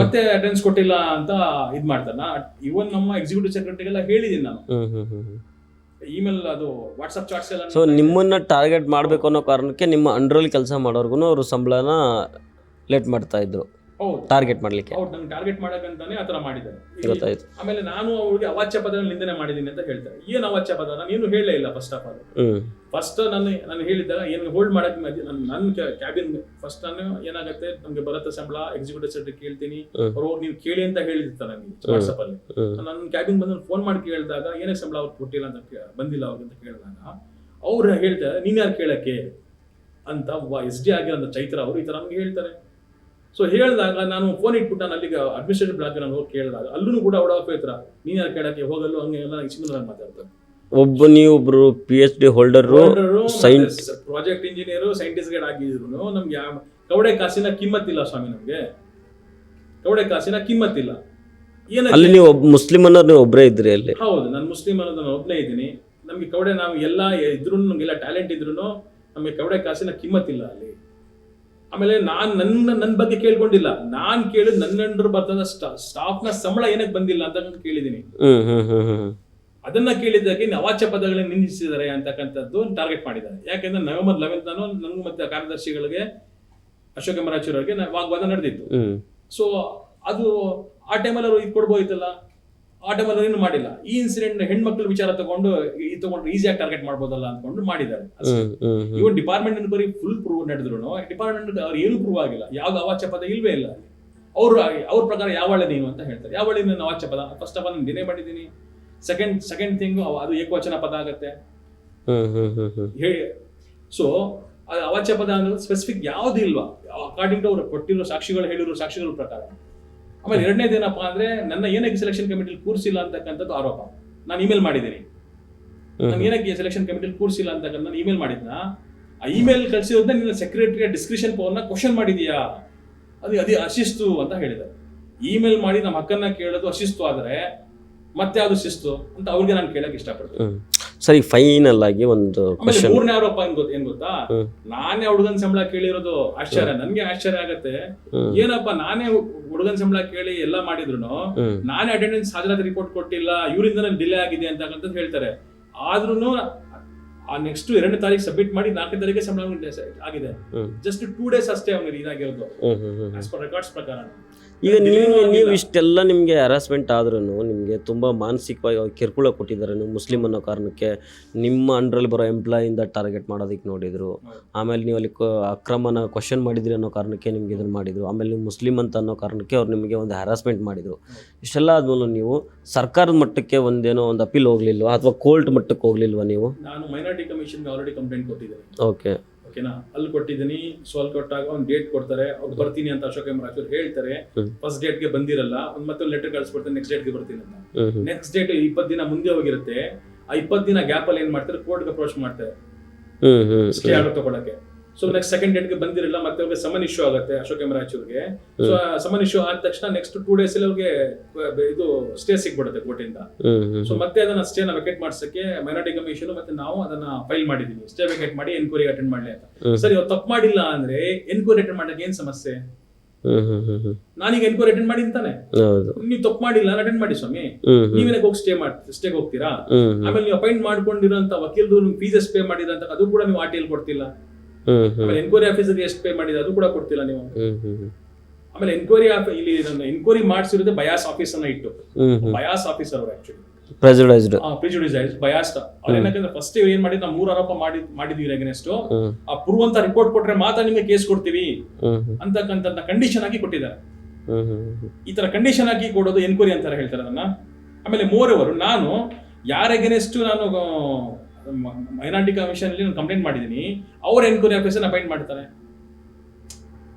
ಮತ್ತೆ ಅಟೆಂಡೆನ್ಸ್ ಕೊಟ್ಟಿಲ್ಲ ಅಂತ ಇದ್ ಮಾಡ್ತಾರ. ಇವನ್ ನಮ್ಮ ಎಕ್ಸಿಕ್ಯೂಟಿವ್ ಸೆಕ್ರೆಟರಿಗೆಲ್ಲ ಹೇಳಿದೀನಿ ನಾನು, ಇಮೇಲ್ ಅದು ವಾಟ್ಸ್ಆಪ್ ಚಾಟ್ಸ್ ಎಲ್ಲ. ಸೊ ನಿಮ್ಮನ್ನ ಟಾರ್ಗೆಟ್ ಮಾಡ್ಬೇಕು ಅನ್ನೋ ಕಾರಣಕ್ಕೆ ನಿಮ್ಮ ಅಂಡರಲ್ಲಿ ಕೆಲಸ ಮಾಡೋರ್ಗು ಅವರು ಸಂಬಳನ ಲೇಟ್ ಮಾಡ್ತಾ ಇದ್ರು ಟಾರ್ಗೆಟ್ ಮಾಡ್ಲಿಕ್ಕೆ. ಹೌದು, ನಂಗೆ ಟಾರ್ಗೆಟ್ ಮಾಡಕ್ಕಂತಾನೆ ಆತರ ಮಾಡಿದ್ದಾರೆ. ಆಮೇಲೆ ನಾನು ಅವ್ರಿಗೆ ಅವಾಚ್ಯ ಪದ ನಿಂದನೆ ಮಾಡಿದೀನಿ ಅಂತ ಹೇಳ್ತಾರೆ. ಏನ್ ಅವಾಚ್ಯ ಪದ ನಾನು ಏನು ಹೇಳಲೇ ಇಲ್ಲ. ಫಸ್ಟ್ ನಾನು ಹೇಳಿದ್ದಾಗ ಏನು ಹೋಲ್ಡ್ ಮಾಡಕ್ ನನ್ನ ಕ್ಯಾಬಿನ್ ಫಸ್ಟ್ ನಾನು ಏನಾಗುತ್ತೆ ನಮ್ಗೆ ಬರುತ್ತೆ ಸಂಬಳ ಎಕ್ಸಿಕ್ಯೂಟಿವ್ ಸೆಕ್ರೆಟರಿ ಕೇಳ್ತೀನಿ, ಅವ್ರು ಹೋಗಿ ನೀವು ಕೇಳಿ ಅಂತ ಹೇಳಿರ್ತಾರೆ ನನಗೆ ವಾಟ್ಸ್ಆಪ್ ಅಲ್ಲಿ. ನನ್ನ ಕ್ಯಾಬಿನ್ ಬಂದು ಫೋನ್ ಮಾಡಿ ಕೇಳಿದಾಗ ಏನಕ್ಕೆ ಸಂಬಳ ಅವ್ರು ಕೊಟ್ಟಿಲ್ಲ ಅಂತ ಬಂದಿಲ್ಲ ಅವ್ರಿಗೆ ಅಂತ ಕೇಳಿದಾಗ ಅವ್ರು ಹೇಳ್ತಾರೆ ನೀನ್ ಯಾರು ಕೇಳಕ್ಕೆ ಅಂತ SD ಆಗಿರೋ ಚೈತ್ರ ಅವರು ಈ ತರ ನಮ್ಗೆ ಹೇಳ್ತಾರೆ. ಸೊ ಹೇಳಿದಾಗ ನಾನು ಫೋನ್ ಇಟ್ಬಿಟ್ಟು ನಾನು ಅಲ್ಲಿಗೆ ಅಡ್ಮಿನಿಸ್ಟ್ರೇಟಿವ್ ಬ್ಲಾಕ್ ನಾನು ಹೋಗಿ ಕೇಳಿದಾಗ ಅಲ್ಲೂ ಕೂಡ ಹತ್ರ ನೀನ್ ಯಾರು ಕೇಳಕ್ಕೆ ಹೋಗಲ್ಲೂ ಹಂಗೆ ಎಲ್ಲ ಸಿಂಗಲ್ ಮಾತಾಡ್ತಾರೆ. ನೀವೊಬ್ರು PhD holder, project engineer, scientist grade ಆಗಿದ್ರು ನಮ್ಗೆ ಕವಡೆ ಕಾಸಿನ ಕಿಮ್ಮತ್ತಿಲ್ಲ ಸ್ವಾಮಿ. ನಮ್ಗೆ ಕವಡೆ ಕಾಸಿನ ಕಿಮ್ಮತ್ತಿಲ್ಲ. ಅಲ್ಲಿ ನೀವು ಮುಸ್ಲಿಂ ಅನ್ನೋದು ನೀವು ಒಬ್ಬರೇ ಇದ್ರಿ ಅಲ್ಲಿ? ಹೌದು, ನಾನು ಮುಸ್ಲಿಂ ಅನ್ನೋದು ನಾನು ಒಬ್ಬನೇ ಇದ್ದೀನಿ. ನಮ್ಗೆ ಕವಡೆ ನಾವು ಎಲ್ಲ ಇದ್ರು ನಮ್ಗೆಲ್ಲ ಟ್ಯಾಲೆಂಟ್ ಇದ್ರು ನಮ್ಗೆ ಕವಡೆ ಕಾಸಿನ ಕಿಮ್ಮತ್ತಿಲ್ಲ ಅಲ್ಲಿ. ಆಮೇಲೆ ನನ್ನ ಬಗ್ಗೆ ಕೇಳ್ಕೊಂಡಿಲ್ಲ, ನಾನ್ ಕೇಳಿದ್ ನನ್ನ ಅಂಡರ್ ಬರ್ತದ ಸ್ಟಾಫ್ ನ ಸಂಬಳ ಏನಕ್ಕೆ ಬಂದಿಲ್ಲ ಅಂತ ಕೇಳಿದೀನಿ. ಅದನ್ನ ಕೇಳಿದ್ದಕ್ಕೆ ಅವಾಚ್ಯ ಪದಗಳನ್ನ ನಿಂದಿಸಿದ್ದಾರೆ ಅಂತಕ್ಕಂಥದ್ದು ಟಾರ್ಗೆಟ್ ಮಾಡಿದ್ದಾರೆ. ಯಾಕೆಂದ್ರೆ ನವೆಂಬರ್ 11 ನಾನು ನನ್ಗೂ ಮತ್ತೆ ಕಾರ್ಯದರ್ಶಿಗಳಿಗೆ ಅಶೋಕ್ ಅವರಿಗೆ ವಾಗ್ವಾದ ನಡೆದಿತ್ತು. ಸೊ ಅದು ಆ ಟೈಮಲ್ಲಿ ಅವರು ಇದು ಕೊಡ್ಬೋದಿತ್ತಲ್ಲ, ಆ ಟೈಮಲ್ಲಿ ಏನು ಮಾಡಿಲ್ಲ. ಈ ಇನ್ಸಿಡೆಂಟ್ ಹೆಣ್ಮಕ್ಳ ವಿಚಾರ ತಗೊಂಡು ಈಸಿಯಾಗಿ ಟಾರ್ಗೆಟ್ ಮಾಡ್ಬೋದಲ್ಲ ಅನ್ಕೊಂಡು ಮಾಡಿದ್ದಾರೆ. Even department enquiry full prove ನಡೆದ್ರು ಡಿಪಾರ್ಟ್ಮೆಂಟ್ ಅವ್ರು ಏನು ಪ್ರೂವ್ ಆಗಿಲ್ಲ, ಯಾವ್ದು ಅವಾಚ್ಯ ಪದ ಇಲ್ವೇ ಇಲ್ಲ. ಅವ್ರ ಪ್ರಕಾರ ಯಾವಳೆ ನೀನು ಅಂತ ಹೇಳ್ತಾರೆ. ಯಾವಳೆ ನೀನು ಅವಾಚ್ಯ ಪದ? ಫಸ್ಟ್ ಆಫ್ ಆಲ್ ನಾನು ಡಿನೇ ಮಾಡಿದ್ದೀನಿ. ಸೆಕೆಂಡ್ ಥಿಂಗ್ ಅದು ಏಕವಚನ ಪದ ಆಗತ್ತೆ. ಸೊ ಅವಾಚ್ಯ ಪದ ಅಂದ್ರೆ ಸ್ಪೆಸಿಫಿಕ್ ಯಾವ್ದು ಇಲ್ವಾ ಅಕಾರ್ಡಿಂಗ್ ಟು ಅವ್ರು ಕೊಟ್ಟಿರೋ ಸಾಕ್ಷಿಗಳು ಹೇಳಿರೋ ಸಾಕ್ಷಿಗಳ ಪ್ರಕಾರ. ಆಮೇಲೆ ಎರಡನೇದೇನಪ್ಪಾ ಅಂದ್ರೆ ನನ್ನ ಏನಕ್ಕೆ ಸೆಲೆಕ್ಷನ್ ಕಮಿಟಿಲಿ ಕೂರಿಸಿಲ್ಲ ಅಂತಕ್ಕಂಥದ್ದು ಆರೋಪ. ನಾನು ಇಮೇಲ್ ಮಾಡಿದ್ದೀನಿ. ನಾನು ಏನಕ್ಕೆ ಸೆಲೆಕ್ಷನ್ ಕಮಿಟಿಲಿ ಕೂರಿಸಿಲ್ಲ ಅಂತಕ್ಕಂಥ ನಾನು ಇಮೇಲ್ ಮಾಡಿದ್ನ, ಆ ಇಮೇಲ್ ಕಳಿಸಿರೋದನ್ನ ನಿನ್ನ ಸೆಕ್ರೆಟರಿ ಡಿಸ್ಕ್ರಿಷನ್ ಪವರ್ನ ಕ್ವಶನ್ ಮಾಡಿದೀಯಾ, ಅದು ಅಶಿಸ್ತು ಅಂತ ಹೇಳಿದ್ದಾರೆ. ಇಮೇಲ್ ಮಾಡಿ ನಮ್ಮ ಹಕ್ಕನ್ನ ಕೇಳೋದು ಅಶಿಸ್ತು ಆದ್ರೆ ಮತ್ತೆ ಅದು ಶಿಸ್ತು ಅಂತ ಅವ್ರಿಗೆ ನಾನು ಕೇಳಕ್ ಇಷ್ಟಪಡ್ತೀನಿ. ಸರಿ, ಫೈನಲ್ ಆಗಿ ಒಂದು ಮೂರನೇ ಆರೋಪ ಏನ್ ಗೊತ್ತಾ, ನಾನೇ ಹುಡುಗನ್ ಸಂಬಳ ಕೇಳಿರೋದು ಆಶ್ಚರ್ಯ. ನನ್ಗೆ ಆಶ್ಚರ್ಯ ಆಗತ್ತೆ, ಏನಪ್ಪಾ ನಾನೇ ಹುಡುಗನ್ ಸಂಬಳ ಕೇಳಿ ಎಲ್ಲ ಮಾಡಿದ್ರು ನಾನೇ ಅಟೆಂಡೆನ್ಸ್ ಹಾಜರಾತಿ ರಿಪೋರ್ಟ್ ಕೊಟ್ಟಿಲ್ಲ, ಇವರಿಂದ ನನ್ ಡಿಲೇ ಆಗಿದೆ ಅಂತಕ್ಕಂಥದ್ದು ಹೇಳ್ತಾರೆ. ಆದ್ರೂ ಆ ನೆಕ್ಸ್ಟ್ 2ನೇ ತಾರೀಕು ಸಬ್ಮಿಟ್ ಮಾಡಿ 4ನೇ ತಾರೀಕೆ ಸಂಬಳ ಆಗಿದೆ. ಜಸ್ಟ್ 2 days ಅಷ್ಟೇ ಅವ್ನಿಗೆ ಇದಾಗಿರೋದು ಆಸ್ ಪರ್ ರೆಕಾರ್ಡ್ಸ್ ಪ್ರಕಾರ. ಈಗ ನೀವು ಇಷ್ಟೆಲ್ಲ ನಿಮಗೆ ಹರಾಸ್ಮೆಂಟ್ ಆದ್ರೂ ನಿಮಗೆ ತುಂಬ ಮಾನಸಿಕವಾಗಿ ಕಿರುಕುಳ ಕೊಟ್ಟಿದ್ದಾರೆ. ನೀವು ಮುಸ್ಲಿಂ ಅನ್ನೋ ಕಾರಣಕ್ಕೆ ನಿಮ್ಮ ಅಂಡ್ರಲ್ಲಿ ಬರೋ ಎಂಪ್ಲಾಯಿಂದ ಟಾರ್ಗೆಟ್ ಮಾಡೋದಕ್ಕೆ ನೋಡಿದ್ರು. ಆಮೇಲೆ ನೀವು ಅಲ್ಲಿ ಅಕ್ರಮನ ಕ್ವಶನ್ ಮಾಡಿದ್ರಿ ಅನ್ನೋ ಕಾರಣಕ್ಕೆ ನಿಮ್ಗೆ ಇದನ್ನು ಮಾಡಿದರು. ಆಮೇಲೆ ನೀವು ಮುಸ್ಲಿಂ ಅಂತ ಅನ್ನೋ ಕಾರಣಕ್ಕೆ ಅವ್ರು ನಿಮಗೆ ಒಂದು ಹರಾಸ್ಮೆಂಟ್ ಮಾಡಿದರು. ಇಷ್ಟೆಲ್ಲ ಆದ್ಮೇಲೆ ನೀವು ಸರ್ಕಾರದ ಮಟ್ಟಕ್ಕೆ ಒಂದೇನೋ ಒಂದು ಅಪೀಲ್ ಹೋಗ್ಲಿಲ್ವಾ ಅಥವಾ ಕೋರ್ಟ್ ಮಟ್ಟಕ್ಕೆ ಹೋಗ್ಲಿಲ್ವಾ ನೀವು? ನಾನು ಮೈನಾರಿಟಿ ಕಮಿಷನ್ಗೆ ಆಲ್ರೆಡಿ ಕಂಪ್ಲೇಂಟ್ ಕೊಟ್ಟಿದ್ದೇನೆ. ಓಕೆನಾ, ಅಲ್ಲಿ ಕೊಟ್ಟಿದ್ದೀನಿ. ಸೊ ಅಲ್ಲಿ ಕೊಟ್ಟಾಗ ಒಂದು ಡೇಟ್ ಕೊಡ್ತಾರೆ, ಅವ್ರು ಬರ್ತೀನಿ ಅಂತ ಅಶೋಕ್ ರಾಜೂರ್ ಹೇಳ್ತಾರೆ. ಫಸ್ಟ್ ಡೇಟ್ಗೆ ಬಂದಿರಲ್ಲ, ಮತ್ತೆ ಲೆಟರ್ ಕಳ್ಸಿಕೊಡ್ತಾರೆ ನೆಕ್ಸ್ಟ್ ಡೇಟ್ಗೆ ಬರ್ತೀನಿ ಅಂತ. ನೆಕ್ಸ್ಟ್ ಡೇಟ್ 20 ದಿನ ಮುಂದೆ ಹೋಗಿರುತ್ತೆ. ಆ 20 ದಿನ ಗ್ಯಾಪ್ ಅಲ್ಲಿ ಏನ್ ಮಾಡ್ತಾರೆ, ಕೋರ್ಟ್ಗೆ ಅಪ್ರೋಚ್ ಮಾಡ್ತಾರೆ ಸ್ಟೇ ಆರ್ಡರ್ ತಗೊಳಕ್ಕೆ. ಸೊ ನೆಕ್ಸ್ಟ್ ಸೆಕೆಂಡ್ ಡೇಟ್ಗೆ ಬಂದಿರಲ್ಲ, ಮತ್ತೆ ಅವ್ರಿಗೆ ಸಮನ್ ಇಶ್ಯೂ ಆಗುತ್ತೆ ಅಶೋಕ್ ರಾಜೂರ್ಗೆ. ಸೊ ಸಮನ್ ಇಶ್ಯೂ ಆದ ತಕ್ಷಣ ನೆಕ್ಸ್ಟ್ 2 days ಅಲ್ಲಿ ಅವ್ರಿಗೆ ಇದು ಸ್ಟೇ ಸಿಗ್ಬಿಡುತ್ತೆ ಕೋರ್ಟಿಂದ. ಸೊ ಮತ್ತೆ ಅದನ್ನ ಸ್ಟೇನ ವೆಕೇಟ್ ಮಾಡ್ಸಕ್ಕೆ ಮೈನಾರಿಟಿ ಕಮಿಷನ್ ಮತ್ತೆ ನಾವು ಅದನ್ನ ಫೈಲ್ ಮಾಡಿದೀವಿ, ಸ್ಟೇ ವೆಕೇಟ್ ಮಾಡಿ ಎನ್ಕ್ವೈರಿ ಅಟೆಂಡ್ ಮಾಡ್ಲಿ ಅಂತ. ಸರಿ, ಅವ್ರು ತಪ್ಪು ಮಾಡಿಲ್ಲ ಅಂದ್ರೆ ಎನ್ಕ್ವೈರಿ ಅಟೆಂಡ್ ಮಾಡಕ್ಕೆ ಏನ್ ಸಮಸ್ಯೆ? ನಾನೀಗ ಎನ್ಕ್ವೈರಿ ಅಟೆಂಡ್ ಮಾಡಿ ಅಂತಾನೆ. ಹೌದು. ನೀವು ತಪ್ಪು ಮಾಡಿಲ್ಲ, ಅಟೆಂಡ್ ಮಾಡಿ ಸ್ವಾಮಿ. ನೀವೇನಕ್ಕೆ ಹೋಗಿ ಸ್ಟೇಗೆ ಹೋಗ್ತೀರಾ? ಆಮೇಲೆ ನೀವು ಅಪಾಯಿಂಟ್ ಮಾಡ್ಕೊಂಡಿರೋಂತ ವಕೀಲರು ನಿಮ್ಗೆ ಫೀಸ್ ಎಷ್ಟು ಪೇ ಮಾಡಿದಂತ ಅದು ಕೂಡ ನೀವು RTL ಕೊಡ್ತಿಲ್ಲ. ಆಮೇಲೆ ಎನ್ಕ್ವೈರಿ ಆಫೀಸರ್ಗೆ ಎಷ್ಟು ಪೇ ಮಾಡಿದ್ರೆ ಅದು ಕೂಡ ಕೊಡ್ತಿಲ್ಲ ನೀವು. ಆಮೇಲೆ ಇಲ್ಲಿ ಎನ್ಕ್ವೈರಿ ಮಾಡಿಸಿರೋದೇ ಬಯಾಸ್ ಆಫೀಸ್ ಅನ್ನ ಇಟ್ಟು, ಬಯಾಸ್ ಆಫೀಸರ್ ಅವರು ಆಕ್ಚುಲಿ ಪ್ರಿಜುಡಿಸೈಸ್ಡ್ ಬಯಾಸ್ಡ್. ಅವ್ರೇನಂದ್ರೆ ಫಸ್ಟ್ ಏನ್ ಮಾಡಿದ್ರು, ನಾವು 3 ಆರೋಪ ಮಾಡಿದೀವಿ ಅಗೇನೆಸ್ಟ್, ಆ ಪ್ರೂವ್ ಅಂತ ರಿಪೋರ್ಟ್ ಕೊಟ್ರೆ ಮಾತ್ರ ನಿಮಗೆ ಕೇಸ್ ಕೊಡ್ತೀವಿ ಅಂತಕ್ಕಂಥ ಕಂಡೀಷನ್ ಆಗಿ ಕೊಟ್ಟಿದ್ದಾರೆ. ಈ ತರ ಕಂಡೀಷನ್ ಆಗಿ ಕೊಡೋದು ಎನ್ಕ್ವೈರಿ ಅಂತಾರೆ ಹೇಳ್ತಾರೆ ಅದನ್ನ. ಆಮೇಲೆ ಮೋರ್ ಓವರ್ ನಾನು ಯಾರ ಅಗೇನೆಸ್ಟ್ ನಾನು ಮೈನಾರಿಟಿ ಕಮಿಷನ್ ಅಲ್ಲಿ ಕಂಪ್ಲೇಂಟ್ ಮಾಡಿದೀನಿ, ಅವ್ರ ಎನ್ಕ್ವೈರಿ ಆಫೀಸರ್ ಅಪಾಯಿಂಟ್ ಮಾಡ್ತಾರೆ.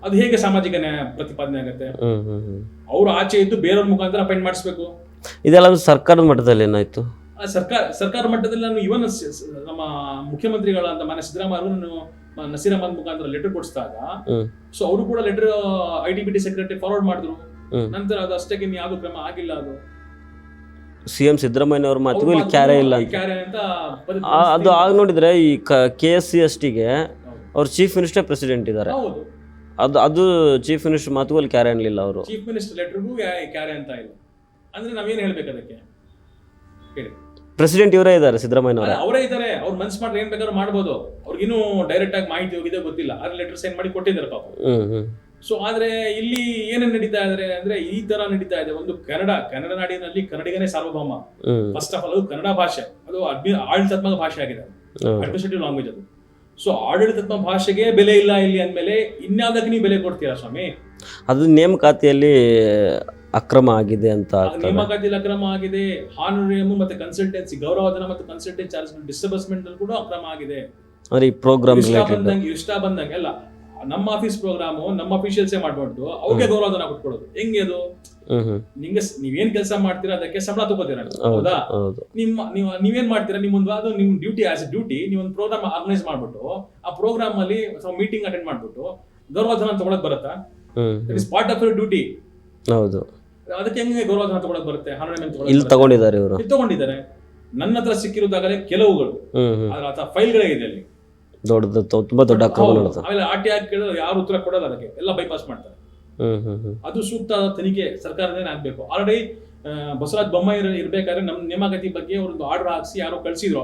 ಅದು ಹೇಗೆ ಸಾಮಾಜಿಕ ನ್ಯಾಯ ಪ್ರತಿಪಾದನೆ ಆಗುತ್ತೆ? ಅವ್ರು ಆಚೆ ಇದ್ದು ಬೇರೆಯವ್ರ ಮುಖಾಂತರ ಅಪಾಯಿಂಟ್ ಮಾಡಿಸ್ಬೇಕು. ಇದೆಲ್ಲ ಸರ್ಕಾರದ ಮಟ್ಟದಲ್ಲಿ ಏನಾಯ್ತು? ಸರ್ಕಾರ ಮಟ್ಟದಲ್ಲಿ ನಾನು ಇವನ್ ನಮ್ಮ ಮುಖ್ಯಮಂತ್ರಿಗಳಂತ ಮಾನ್ಯ ಸಿದ್ದರಾಮಯ್ಯ ನಸೀರ್ ಅಹಮದ್ ಮುಖಾಂತರ ಲೆಟರ್ ಕೊಡಿಸಿದಾಗ, ಸೊ ಅವರು ಕೂಡ ಲೆಟರ್ ITBT ಸೆಕ್ರೆಟರಿ ಫಾರ್ವರ್ಡ್ ಮಾಡಿದ್ರು. ನಂತರ ಅದು ಅಷ್ಟಕ್ಕೆ ಯಾವ್ದು ಕ್ರಮ ಆಗಿಲ್ಲ. ಅದು CM ಸಿದ್ದರಾಮಯ್ಯ ಅವ್ರ ಮಾತಿಗೂ ಇಲ್ಲಿ ಕ್ಯಾರೆ ಇಲ್ಲ ಅಂತ. ಅದು ಆಗ ನೋಡಿದ್ರೆ ಈ KSC STಗೆ ಅವ್ರು ಚೀಫ್ ಮಿನಿಸ್ಟರ್ ಪ್ರೆಸಿಡೆಂಟ್ ಇದ್ದಾರೆ. ಅದು ಚೀಫ್ ಮಿನಿಸ್ಟರ್ ಮಾತುಗೂ ಅಲ್ಲಿ ಕ್ಯಾರೆ ಅನ್ನಲಿಲ್ಲ. ಅವರು ಚೀಫ್ ಮಿನಿಸ್ಟರ್ ಲೆಟರ್ಗೂ ಕ್ಯಾರೆ ಅಂತ ಇಲ್ಲ ಅಂದ್ರೆ ನಾವೇನ್ ಹೇಳ್ಬೇಕು ಅದಕ್ಕೆ ಹೇಳಿ? ಪ್ರೆಸಿಡೆಂಟ್ ಇವರೇ ಇದ್ದಾರೆ, ಸಿದ್ದರಾಮಯ್ಯ ಅವರೇ ಇದ್ದಾರೆ. ಅವ್ರು ಮನ್ಸ್ ಮಾಡ್ರೆ ಏನ್ ಬೇಕಾದ್ರೂ ಮಾಡ್ಬೋದು. ಅವ್ರಿಗಿನ್ನೂ ಡೈರೆಕ್ಟ್ ಆಗಿ ಮಾಹಿತಿ ಹೋಗಿದೆ ಗೊತ್ತಿಲ್ಲ, ಆದ್ರೆ ಲೆಟರ್ ಸೈನ್ ಮಾಡಿ ಕೊಟ್ಟಿದ್ದಾರೆ ಪಾಪ. ಸೊ ಆದ್ರೆ ಇಲ್ಲಿ ಏನೇನ್ ನಡೀತಾ ಇದ್ರೆ ಅಂದ್ರೆ ಈ ತರ ನಡೀತಾ ಇದೆ. ಒಂದು ಕನ್ನಡ ನಾಡಿನಲ್ಲಿ ಕನ್ನಡಿಗನೇ ಸಾರ್ವಭೌಮ. ಫಸ್ಟ್ ಆಫ್ ಆಲ್ ಅದು ಕನ್ನಡ ಭಾಷೆ, ಅದು ಆಡಳಿತಾತ್ಮಕ ಭಾಷೆ ಆಗಿದೆ, ಅಡ್ಮಿನಿಸ್ಟ್ರೇಟಿವ್ ಲ್ಯಾಂಗ್ವೇಜ್ ಅದು. ಸೊ ಆಡಳಿತಾತ್ಮಕ ಭಾಷೆಗೆ ಬೆಲೆ ಇಲ್ಲ ಇಲ್ಲಿ ಅಂದ್ಮೇಲೆ ಇನ್ಯಾವುದಕ್ಕೆ ನೀವು ಬೆಲೆ ಕೊಡ್ತೀರಾ ಸ್ವಾಮಿ? ಅದು ನೇಮಕಾತಿಯಲ್ಲಿ ಅಕ್ರಮ ಆಗಿದೆ ಅಂತ. ನೇಮಕಾತಿಯಲ್ಲಿ ಅಕ್ರಮ ಆಗಿದೆ. ಹಾನರೇರಿಯಂ ಮತ್ತೆ ಕನ್ಸಲ್ಟೆನ್ಸಿ, ಗೌರವಧನ ಮತ್ತು ಕನ್ಸಲ್ಟೆನ್ಸಿ ಚಾರ್ಜ್ ಡಿಸ್ಟರ್ಬೆನ್ಸ್ಮೆಂಟ್ ಅಲ್ಲಿ ಕೂಡ ಅಕ್ರಮ ಆಗಿದೆ. ಇಷ್ಟ ಬಂದಂಗೆ ಎಲ್ಲ ನಮ್ಮ ಆಫೀಸ್ ಪ್ರೋಗ್ರಾಮು ನಮ್ಮ ಅಫಿಷಿಯಲ್ಸೇ ಮಾಡ್ಬಾರ್ದು, ಅವ್ರಿಗೆ ಗೌರವಧನ ಕೊಟ್ಕೊಡೋದು. ಹೆಂಗೆ ಅದು? ನಿಮ್ಗೆ ನೀವೇನ್ ಕೆಲಸ ಮಾಡ್ತೀರಾ ಅದಕ್ಕೆ ಸಂಬಳ ತಗೋತೀರಾ, ಹೌದಾ? ನೀವೇನ್ ಮಾಡ್ತೀರಾ, ನಿಮ್ಮೊಂದು ಅದು ನಿಮ್ ಡ್ಯೂಟಿ, ಆಸ್ ಎ ಡ್ಯೂಟಿ ನೀವೊಂದು ಪ್ರೋಗ್ರಾಮ್ ಆರ್ಗನೈಸ್ ಮಾಡ್ಬಿಟ್ಟು ಆ ಪ್ರೋಗ್ರಾಮ್ ಅಲ್ಲಿ ಮೀಟಿಂಗ್ ಅಟೆಂಡ್ ಮಾಡ್ಬಿಟ್ಟು ಗೌರವಧನ ತಗೊಳಕ್ ಬರುತ್ತಾ? It is part of your duty. ಹೌದು. ಅದಕ್ಕೆ ಹೆಂಗೆ ಗೌರವಧನ ತಗೊಳಕ್ ಬರುತ್ತೆ? ಇಲ್ಲಿ ತಗೊಂಡಿದ್ದಾರೆ ಇವರು, ತಗೊಂಡಿದ್ದಾರೆ. ನನ್ನ ಹತ್ರ ಸಿಕ್ಕಿರೋದಾಗಲೇ ಕೆಲವುಗಳು, ಅದ್ರ ಫೈಲ್ಗಳೇ ಇದೆ ಅಲ್ಲಿ, ದೊಡ್ಡದು ತುಂಬಾ ದೊಡ್ಡ ಅಕ್ರಮ ನಡೆಯುತ್ತೆ. ಆಮೇಲೆ RTI ಕೇಳಿದ್ರೆ ಯಾರು ಉತ್ತರ ಕೊಡೋದು, ಅದಕ್ಕೆ ಎಲ್ಲ ಬೈಪಾಸ್ ಮಾಡ್ತಾರೆ. ಅದು ಸೂಕ್ತ ತನಿಖೆ ಸರ್ಕಾರನೇ ಆಗ್ಬೇಕು. ಆಲ್ರೆಡಿ ಬಸವರಾಜ ಬೊಮ್ಮಾಯಿ ಇರ್ಬೇಕಾದ್ರೆ ನಮ್ಮ ನೇಮಕಾತಿ ಬಗ್ಗೆ ಒಂದು ಆರ್ಡರ್ ಹಾಕ್ಸಿ ಯಾರೋ ಕಳ್ಸಿದ್ರು.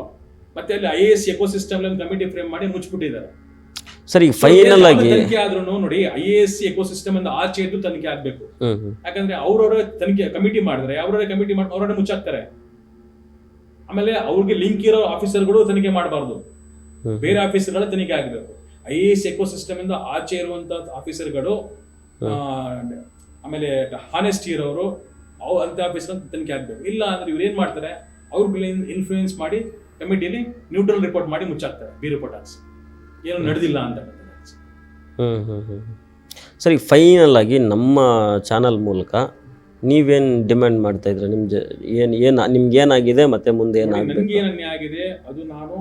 ಮತ್ತೆ ಅಲ್ಲಿ IAS ಎಕೋಸಿಸ್ಟಮ್ ಕಮಿಟಿ ಫ್ರೇಮ್ ಮಾಡಿ ಮುಚ್ಚಿಬಿಟ್ಟಿದ್ದಾರೆ. ಸರಿ, ಫೈನಲ್ ಆಗಿ ತನಿಖೆ ಆದ್ರೂ ನೋಡಿ IAS ಎಕೋಸಿಸ್ಟಮ್ ಇಂದ ಆಚೆ ಇದ್ದು ತನಿಖೆ ಆಗ್ಬೇಕು. ಯಾಕಂದ್ರೆ ಅವ್ರವ್ರ ತನಿಖೆ ಕಮಿಟಿ ಮಾಡಿದ್ರೆ ಅವ್ರವರೇ ಕಮಿಟಿ ಮಾಡಿ ಅವರವರೇ ಮುಚ್ಚಾಕ್ತಾರೆ. ಆಮೇಲೆ ಅವ್ರಿಗೆ ಲಿಂಕ್ ಇರೋ ಆಫೀಸರ್ಗಳು ತನಿಖೆ ಮಾಡಬಾರ್ದು, ಬೇರೆ ಆಫೀಸರ್ಗಳ ತನಿಖೆ ಆಗಬೇಕು. IAS ಎಕೋಸಿಸ್ಟಮ್ ಇಂದ ಆಚೆ ಇರುವಂತ ಆಫೀಸರ್ಗಳು, ಆಮೇಲೆ ಹಾನೆಸ್ಟಿ ಇರೋರು, ಅಂತ ಆಫೀಸರ್ ತನಿಖೆ ಆಗ್ಬೇಕು. ಇಲ್ಲ ಅಂದ್ರೆ ಇವ್ರು ಏನ್ ಮಾಡ್ತಾರೆ, ಅವ್ರ ಮೇಲೆ ಇನ್ಫ್ಲೂಯೆನ್ಸ್ ಮಾಡಿ ಕಮಿಟಿಯಲ್ಲಿ ನ್ಯೂಟ್ರಲ್ ರಿಪೋರ್ಟ್ ಮಾಡಿ ಮುಚ್ಚಾಕ್ತಾರೆ, ಬಿ ರಿಪೋರ್ಟ್ ಹಾಕ್ಸಿ, ಏನು ನಡೆದಿಲ್ಲ ಅಂತ. ಸರಿ, ಫೈನಲ್ ಆಗಿ ನಮ್ಮ ಚಾನಲ್ ಮೂಲಕ ನೀವೇನು ಡಿಮ್ಯಾಂಡ್ ಮಾಡ್ತಾ ಇದ್ರೆ, ನಿಮ್ಗೆ ಏನಾಗಿದೆ ಮತ್ತೆ ಮುಂದೆ ಏನಾಗಬೇಕು? ನನಗೆ ಏನು ಅನ್ಯಾಯ ಆಗಿದೆ ಅದು ನಾನು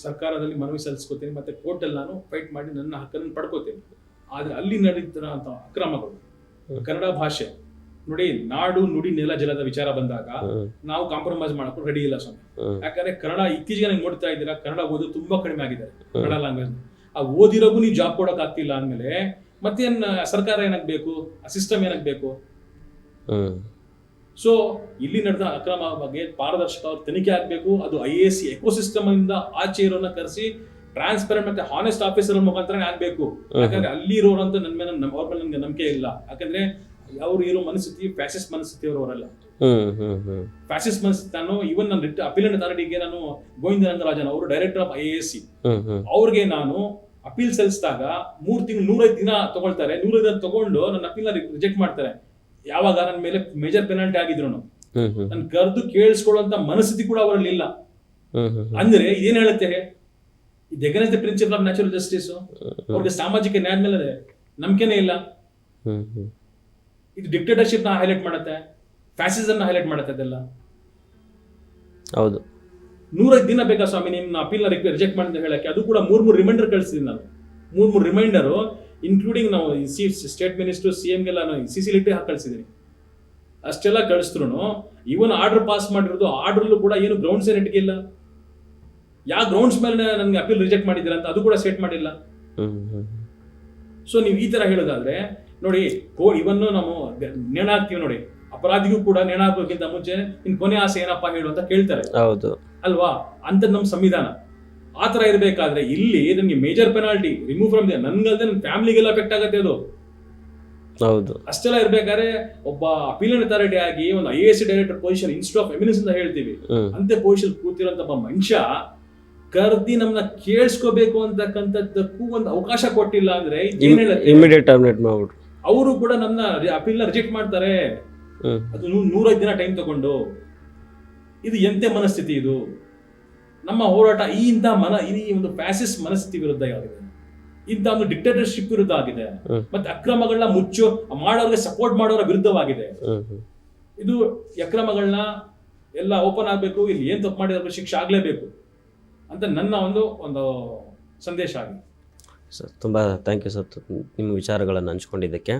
ಸರ್ಕಾರದಲ್ಲಿ ಮನವಿ ಸಲ್ಲಿಸ್ಕೋತೀನಿ, ಮತ್ತೆ ಕೋರ್ಟಲ್ಲಿ ನಾನು ಫೈಟ್ ಮಾಡಿ ನನ್ನ ಹಕ್ಕನ್ನು ಪಡ್ಕೋತೀನಿ. ಆದ್ರೆ ಅಲ್ಲಿ ನಡೀತಿರೋಂಥ ಅಕ್ರಮಗಳು, ಕನ್ನಡ ಭಾಷೆ ನೋಡಿ, ನಾಡು ನುಡಿ ನೆಲ ಜಲದ ವಿಚಾರ ಬಂದಾಗ ನಾವು ಕಾಂಪ್ರಮೈಸ್ ಮಾಡಕ್ಕೆ ರೆಡಿ ಇಲ್ಲ ಸ್ವಾಮಿ. ಯಾಕಂದ್ರೆ ಕನ್ನಡ ಇತ್ತೀಚೆಗೆ ನೀವು ನೋಡ್ತಾ ಇದ್ದೀರಾ, ಕನ್ನಡ ಓದು ತುಂಬಾ ಕಡಿಮೆ ಆಗಿದೆ. ಕನ್ನಡ ಲ್ಯಾಂಗ್ವೇಜ್ ಆ ಓದಿರೋಗೂ ನೀವು ಜಾಬ್ ಕೊಡಕ್ ಆಗ್ತಿಲ್ಲ ಅಂದ್ಮೇಲೆ ಮತ್ತೇನ್ ಸರ್ಕಾರ ಏನಾಗಬೇಕು, ಆ ಸಿಸ್ಟಮ್ ಏನಾಗಬೇಕು? ಸೊ ಇಲ್ಲಿ ನಡೆದ ಅಕ್ರಮ ಬಗ್ಗೆ ಪಾರದರ್ಶಕ ತನಿಖೆ ಆಗ್ಬೇಕು. ಅದು IAS ಎಕೋಸಿಸ್ಟಮ್ ಇಂದ ಆಚೆ ಇರೋನ ಕರೆಸಿ ಟ್ರಾನ್ಸ್ಪರೆಂಟ್ ಮತ್ತೆ ಹಾನೆಸ್ಟ್ ಆಫೀಸರ್ ಮುಖಾಂತರ ಆಗ್ಬೇಕು. ಯಾಕಂದ್ರೆ ಅಲ್ಲಿ ಇರೋರಂತ ನನ್ನ ಮೇಲೆ ಅವ್ರ ಮೇಲೆ ನನ್ಗೆ ನಂಬಿಕೆ ಇಲ್ಲ. ಯಾಕಂದ್ರೆ ಅವ್ರು ಇರೋ ಮನಸ್ಥಿತಿ ಫ್ಯಾಸಿಸ್ಟ್ ಮನಸ್ಥಿತಿ ಅವರವರೆಲ್ಲ ಫ್ಯಾಸಿಸ್ಟ್ ಮನಸ್ಥಿತಿ. ನಾನು ಇವನ್ ನನ್ನ ಅಪೀಲ್ ಅಥಾರಿಟಿಗೆ ನಾನು ಗೋವಿಂದ ರಂಗರಾಜನ್ ಅವರು ಡೈರೆಕ್ಟರ್ ಆಫ್ IASC, ಅವ್ರಿಗೆ ನಾನು ಅಪೀಲ್ ಸಲ್ಲಿಸಿದಾಗ 105 ದಿನ ತಗೊಳ್ತಾರೆ. 105 ದಿನ ತಗೊಂಡು ನನ್ನ ಅಪೀಲ್ ರಿಜೆಕ್ಟ್ ಮಾಡ್ತಾರೆ. ಯಾವಾಗ ನನ್ನ ಮೇಲೆ ಮೇಜರ್ ಪೆನಾಲ್ಟಿ ಆಗಿದ್ರು ನನ್ ಕರೆದು ಕೇಳಿಸ್ಕೊಳ್ಳುವಂತ ಮನಸ್ಥಿತಿ ಕೂಡ ಅವರಲ್ಲಿ ಇಲ್ಲ. ಅಂದ್ರೆ ಏನ್ ಹೇಳುತ್ತೆ, ಇದು against the principle of natural justice. ಅವ್ರಿಗೆ ಸಾಮಾಜಿಕ ನ್ಯಾಯದ ಮೇಲೆ ನಂಬಿಕೆನೇ ಇಲ್ಲ. ಇದು ಡಿಕ್ಟೇಟರ್ಶಿಪ್ ನ ಹೈಲೈಟ್ ಮಾಡುತ್ತೆ, ಫ್ಯಾಸಿಸಮ್ ನ ಹೈಲೈಟ್ ಮಾಡುತ್ತೆ. ಅದೆಲ್ಲ ಹೌದು. 105 ದಿನ ಬೇಕಾ ಸ್ವಾಮಿ ನಿಮ್ಮ ಅಪೀಲ್ ರಿಜೆಕ್ಟ್ ಮಾಡಿ ಹೇಳಕ್ಕೆ? ಅದು ಕೂಡ 3 ರಿಮೈಂಡರ್ ಕಳಿಸಿದೀನಿ ನಾನು. 3 ರಿಮೈಂಡರು ಇನ್ಕ್ಲೂಡಿಂಗ್ ನಾವು ಸ್ಟೇಟ್ ಮಿನಿಸ್ಟರ್ CM-ಗೆಲ್ಲ CC ಲೆಟರ್ ಹಾಕಿ ಕಳಿಸಿದೀನಿ. ಅಷ್ಟೆಲ್ಲ ಕಳಿಸಿದ್ರು ಇವನ್ ಆರ್ಡರ್ ಪಾಸ್ ಮಾಡಿರೋದು ಆರ್ಡರ್ಲು ಕೂಡ ಏನು ಗ್ರೌಂಡ್ಸ್ ನೆಟ್ಗಿಲ್ಲ. ಯಾವ ಗ್ರೌಂಡ್ಸ್ ಮೇಲೆ ನನ್ಗೆ ಅಪೀಲ್ ರಿಜೆಕ್ಟ್ ಮಾಡಿದ್ದೀರಾ ಅಂತ ಅದು ಕೂಡ ಸ್ಟೇಟ್ ಮಾಡಿಲ್ಲ. ಸೊ ನೀವು ಈ ತರ ಹೇಳೋದಾದ್ರೆ ನೋಡಿ ಇವನ್ನು ನಾವು ನೇಣ ಹಾಕ್ತೀವಿ ನೋಡಿ, ಅಪರಾಧಿಗೂ ಕೂಡ ನೇಣ ಹಾಕೋಕ್ಕಿಂತ ಮುಂಚೆ ನಿನ್ ಕೊನೆ ಆಸೆ ಏನಪ್ಪಾ ಹೇಳು ಅಂತ ಕೇಳ್ತಾರೆ. ಹೌದು ಅಲ್ವಾ? ಅಂತ ನಮ್ಮ ಸಂವಿಧಾನ ಆತರ ಇರ್ಬೇಕಾದ್ರೆ ಇಲ್ಲಿ ನನ್ಗೆ major penalty remove from the, ನನ್ಗಲ್ದೆ ನನ್ನ ಫ್ಯಾಮಿಲಿಗೆಲ್ಲ ಎಫೆಕ್ಟ್ ಆಗುತ್ತೆ ಅದು. ಹೌದು. ಅಷ್ಟೆಲ್ಲ ಇರ್ಬೇಕಾದ್ರೆ ಒಬ್ಬ ಅಪೀಲ್ ಅಥಾರಿಟಿ ಆಗಿ ಒಂದು IAS director position instead of eminence ಅಂತ ಹೇಳ್ತೀವಿ, ಅಂತ ಪೊಸಿಷನ್ ಕೂತಿರೋಂತ ಒಬ್ಬ ಮನುಷ್ಯ ಕರ್ದಿ ನಮ್ಮನ್ನ ಕೇಳಿಸ್ಕೋಬೇಕು ಅಂತಕ್ಕಂಥದ್ದಕ್ಕೂ ಒಂದು ಅವಕಾಶ ಕೊಟ್ಟಿಲ್ಲ ಅಂದ್ರೆ ಇಮಿಡಿಯೇಟ್ ಟರ್ಮಿನೇಟ್ ಮಾಡ್ಬಿಟ್ರು. ಅವರು ಕೂಡ ನನ್ನ ಅಪೀಲ್ ರಿಜೆಕ್ಟ್ ಮಾಡ್ತಾರೆ, ಅದು 105 ದಿನ ಟೈಮ್ ತಗೊಂಡು. ಇದು ಎಂತೆ ಮನಸ್ಥಿತಿ ಇದು? ನಮ್ಮ ಹೋರಾಟ ಈ ಒಂದು ಫ್ಯಾಸಿಸ್ಟ್ ಮನಸ್ಥಿತಿ ವಿರುದ್ಧ ಆಗಿದೆ, ಇಂಥ ಒಂದು ಡಿಕ್ಟೇಟರ್ಶಿಪ್ ವಿರುದ್ಧ ಆಗಿದೆ, ಮತ್ತೆ ಅಕ್ರಮಗಳನ್ನ ಮಾಡೋರಿಗೆ ಸಪೋರ್ಟ್ ಮಾಡೋರ ವಿರುದ್ಧವಾಗಿದೆ. ಇದು ಅಕ್ರಮಗಳನ್ನ ಎಲ್ಲ ಓಪನ್ ಆಗ್ಬೇಕು, ಇಲ್ಲಿ ಏನ್ ತಪ್ಪು ಮಾಡಿದ್ರೆ ಶಿಕ್ಷೆ ಆಗ್ಲೇಬೇಕು ಅಂತ ನನ್ನ ಒಂದು ಸಂದೇಶ ಆಗಿದೆ. ಸರ್ ತುಂಬ ಥ್ಯಾಂಕ್ ಯು ಸರ್ ನಿಮ್ಮ ವಿಚಾರಗಳನ್ನು ಹಂಚ್ಕೊಂಡಿದ್ದಕ್ಕೆ.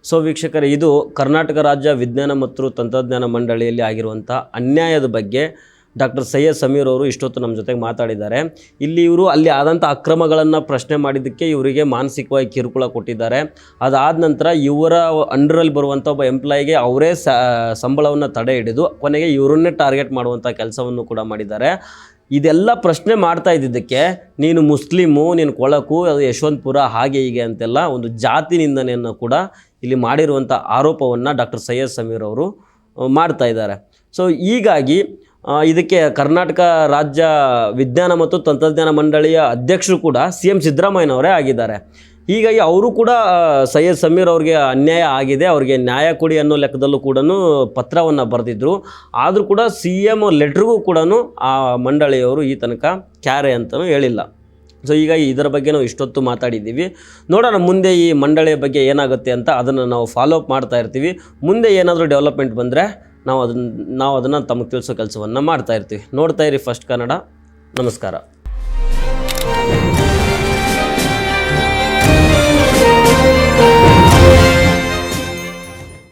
ಸೊ ವೀಕ್ಷಕರೇ, ಇದು ಕರ್ನಾಟಕ ರಾಜ್ಯ ವಿಜ್ಞಾನ ಮತ್ತು ತಂತ್ರಜ್ಞಾನ ಮಂಡಳಿಯಲ್ಲಿ ಆಗಿರುವಂಥ ಅನ್ಯಾಯದ ಬಗ್ಗೆ ಡಾಕ್ಟರ್ ಸೈಯದ್ ಸಮೀರ್ ಅವರು ಇಷ್ಟೊತ್ತು ನಮ್ಮ ಜೊತೆಗೆ ಮಾತಾಡಿದ್ದಾರೆ. ಇಲ್ಲಿ ಇವರು ಅಲ್ಲಿ ಆದಂಥ ಅಕ್ರಮಗಳನ್ನು ಪ್ರಶ್ನೆ ಮಾಡಿದ್ದಕ್ಕೆ ಇವರಿಗೆ ಮಾನಸಿಕವಾಗಿ ಕಿರುಕುಳ ಕೊಟ್ಟಿದ್ದಾರೆ. ಅದಾದ ನಂತರ ಇವರ ಅಂಡರಲ್ಲಿ ಬರುವಂಥ ಒಬ್ಬ ಎಂಪ್ಲಾಯಿಗೆ ಅವರೇ ಸಂಬಳವನ್ನು ತಡೆ ಹಿಡಿದು ಕೊನೆಗೆ ಇವರನ್ನೇ ಟಾರ್ಗೆಟ್ ಮಾಡುವಂಥ ಕೆಲಸವನ್ನು ಕೂಡ ಮಾಡಿದ್ದಾರೆ. ಇದೆಲ್ಲ ಪ್ರಶ್ನೆ ಮಾಡ್ತಾ ಇದ್ದಿದ್ದಕ್ಕೆ ನೀನು ಮುಸ್ಲಿಮು, ನೀನು ಕೊಳಕು, ಅದು ಯಶವಂತಪುರ, ಹಾಗೆ ಹೀಗೆ ಅಂತೆಲ್ಲ ಒಂದು ಜಾತಿ ನಿಂದನೆಯನ್ನು ಕೂಡ ಇಲ್ಲಿ ಮಾಡಿರುವಂಥ ಆರೋಪವನ್ನು ಡಾಕ್ಟರ್ ಸೈಯದ್ ಸಮೀರ್ ಅವರು ಮಾಡ್ತಾ ಇದ್ದಾರೆ. ಸೊ ಹೀಗಾಗಿ ಇದಕ್ಕೆ ಕರ್ನಾಟಕ ರಾಜ್ಯ ವಿಜ್ಞಾನ ಮತ್ತು ತಂತ್ರಜ್ಞಾನ ಮಂಡಳಿಯ ಅಧ್ಯಕ್ಷರು ಕೂಡ CM ಸಿದ್ದರಾಮಯ್ಯನವರೇ ಆಗಿದ್ದಾರೆ. ಹೀಗಾಗಿ ಅವರು ಕೂಡ ಸೈಯದ್ ಸಮೀರ್ ಅವ್ರಿಗೆ ಅನ್ಯಾಯ ಆಗಿದೆ, ಅವ್ರಿಗೆ ನ್ಯಾಯ ಕೊಡಿ ಅನ್ನೋ ಲೆಕ್ಕದಲ್ಲೂ ಕೂಡ ಪತ್ರವನ್ನು ಬರೆದಿದ್ದರು. ಆದರೂ ಕೂಡ CM ಲೆಟ್ರಿಗೂ ಕೂಡ ಆ ಮಂಡಳಿಯವರು ಈ ತನಕ ಕ್ಯಾರೆ ಅಂತಲೂ ಹೇಳಿಲ್ಲ. ಸೊ ಹೀಗಾಗಿ ಇದರ ಬಗ್ಗೆ ನಾವು ಇಷ್ಟೊತ್ತು ಮಾತಾಡಿದ್ದೀವಿ. ನೋಡೋಣ ಮುಂದೆ ಈ ಮಂಡಳಿಯ ಬಗ್ಗೆ ಏನಾಗುತ್ತೆ ಅಂತ, ಅದನ್ನು ನಾವು ಫಾಲೋ ಅಪ್ ಮಾಡ್ತಾ ಇರ್ತೀವಿ. ಮುಂದೆ ಏನಾದರೂ ಡೆವಲಪ್ಮೆಂಟ್ ಬಂದರೆ ನಾವು ಅದನ್ನು ತಮಗೆ ತಿಳಿಸೋ ಕೆಲಸವನ್ನು ಮಾಡ್ತಾ ಇರ್ತೀವಿ. ನೋಡ್ತಾ ಇರಿ ಫಸ್ಟ್ ಕನ್ನಡ. ನಮಸ್ಕಾರ.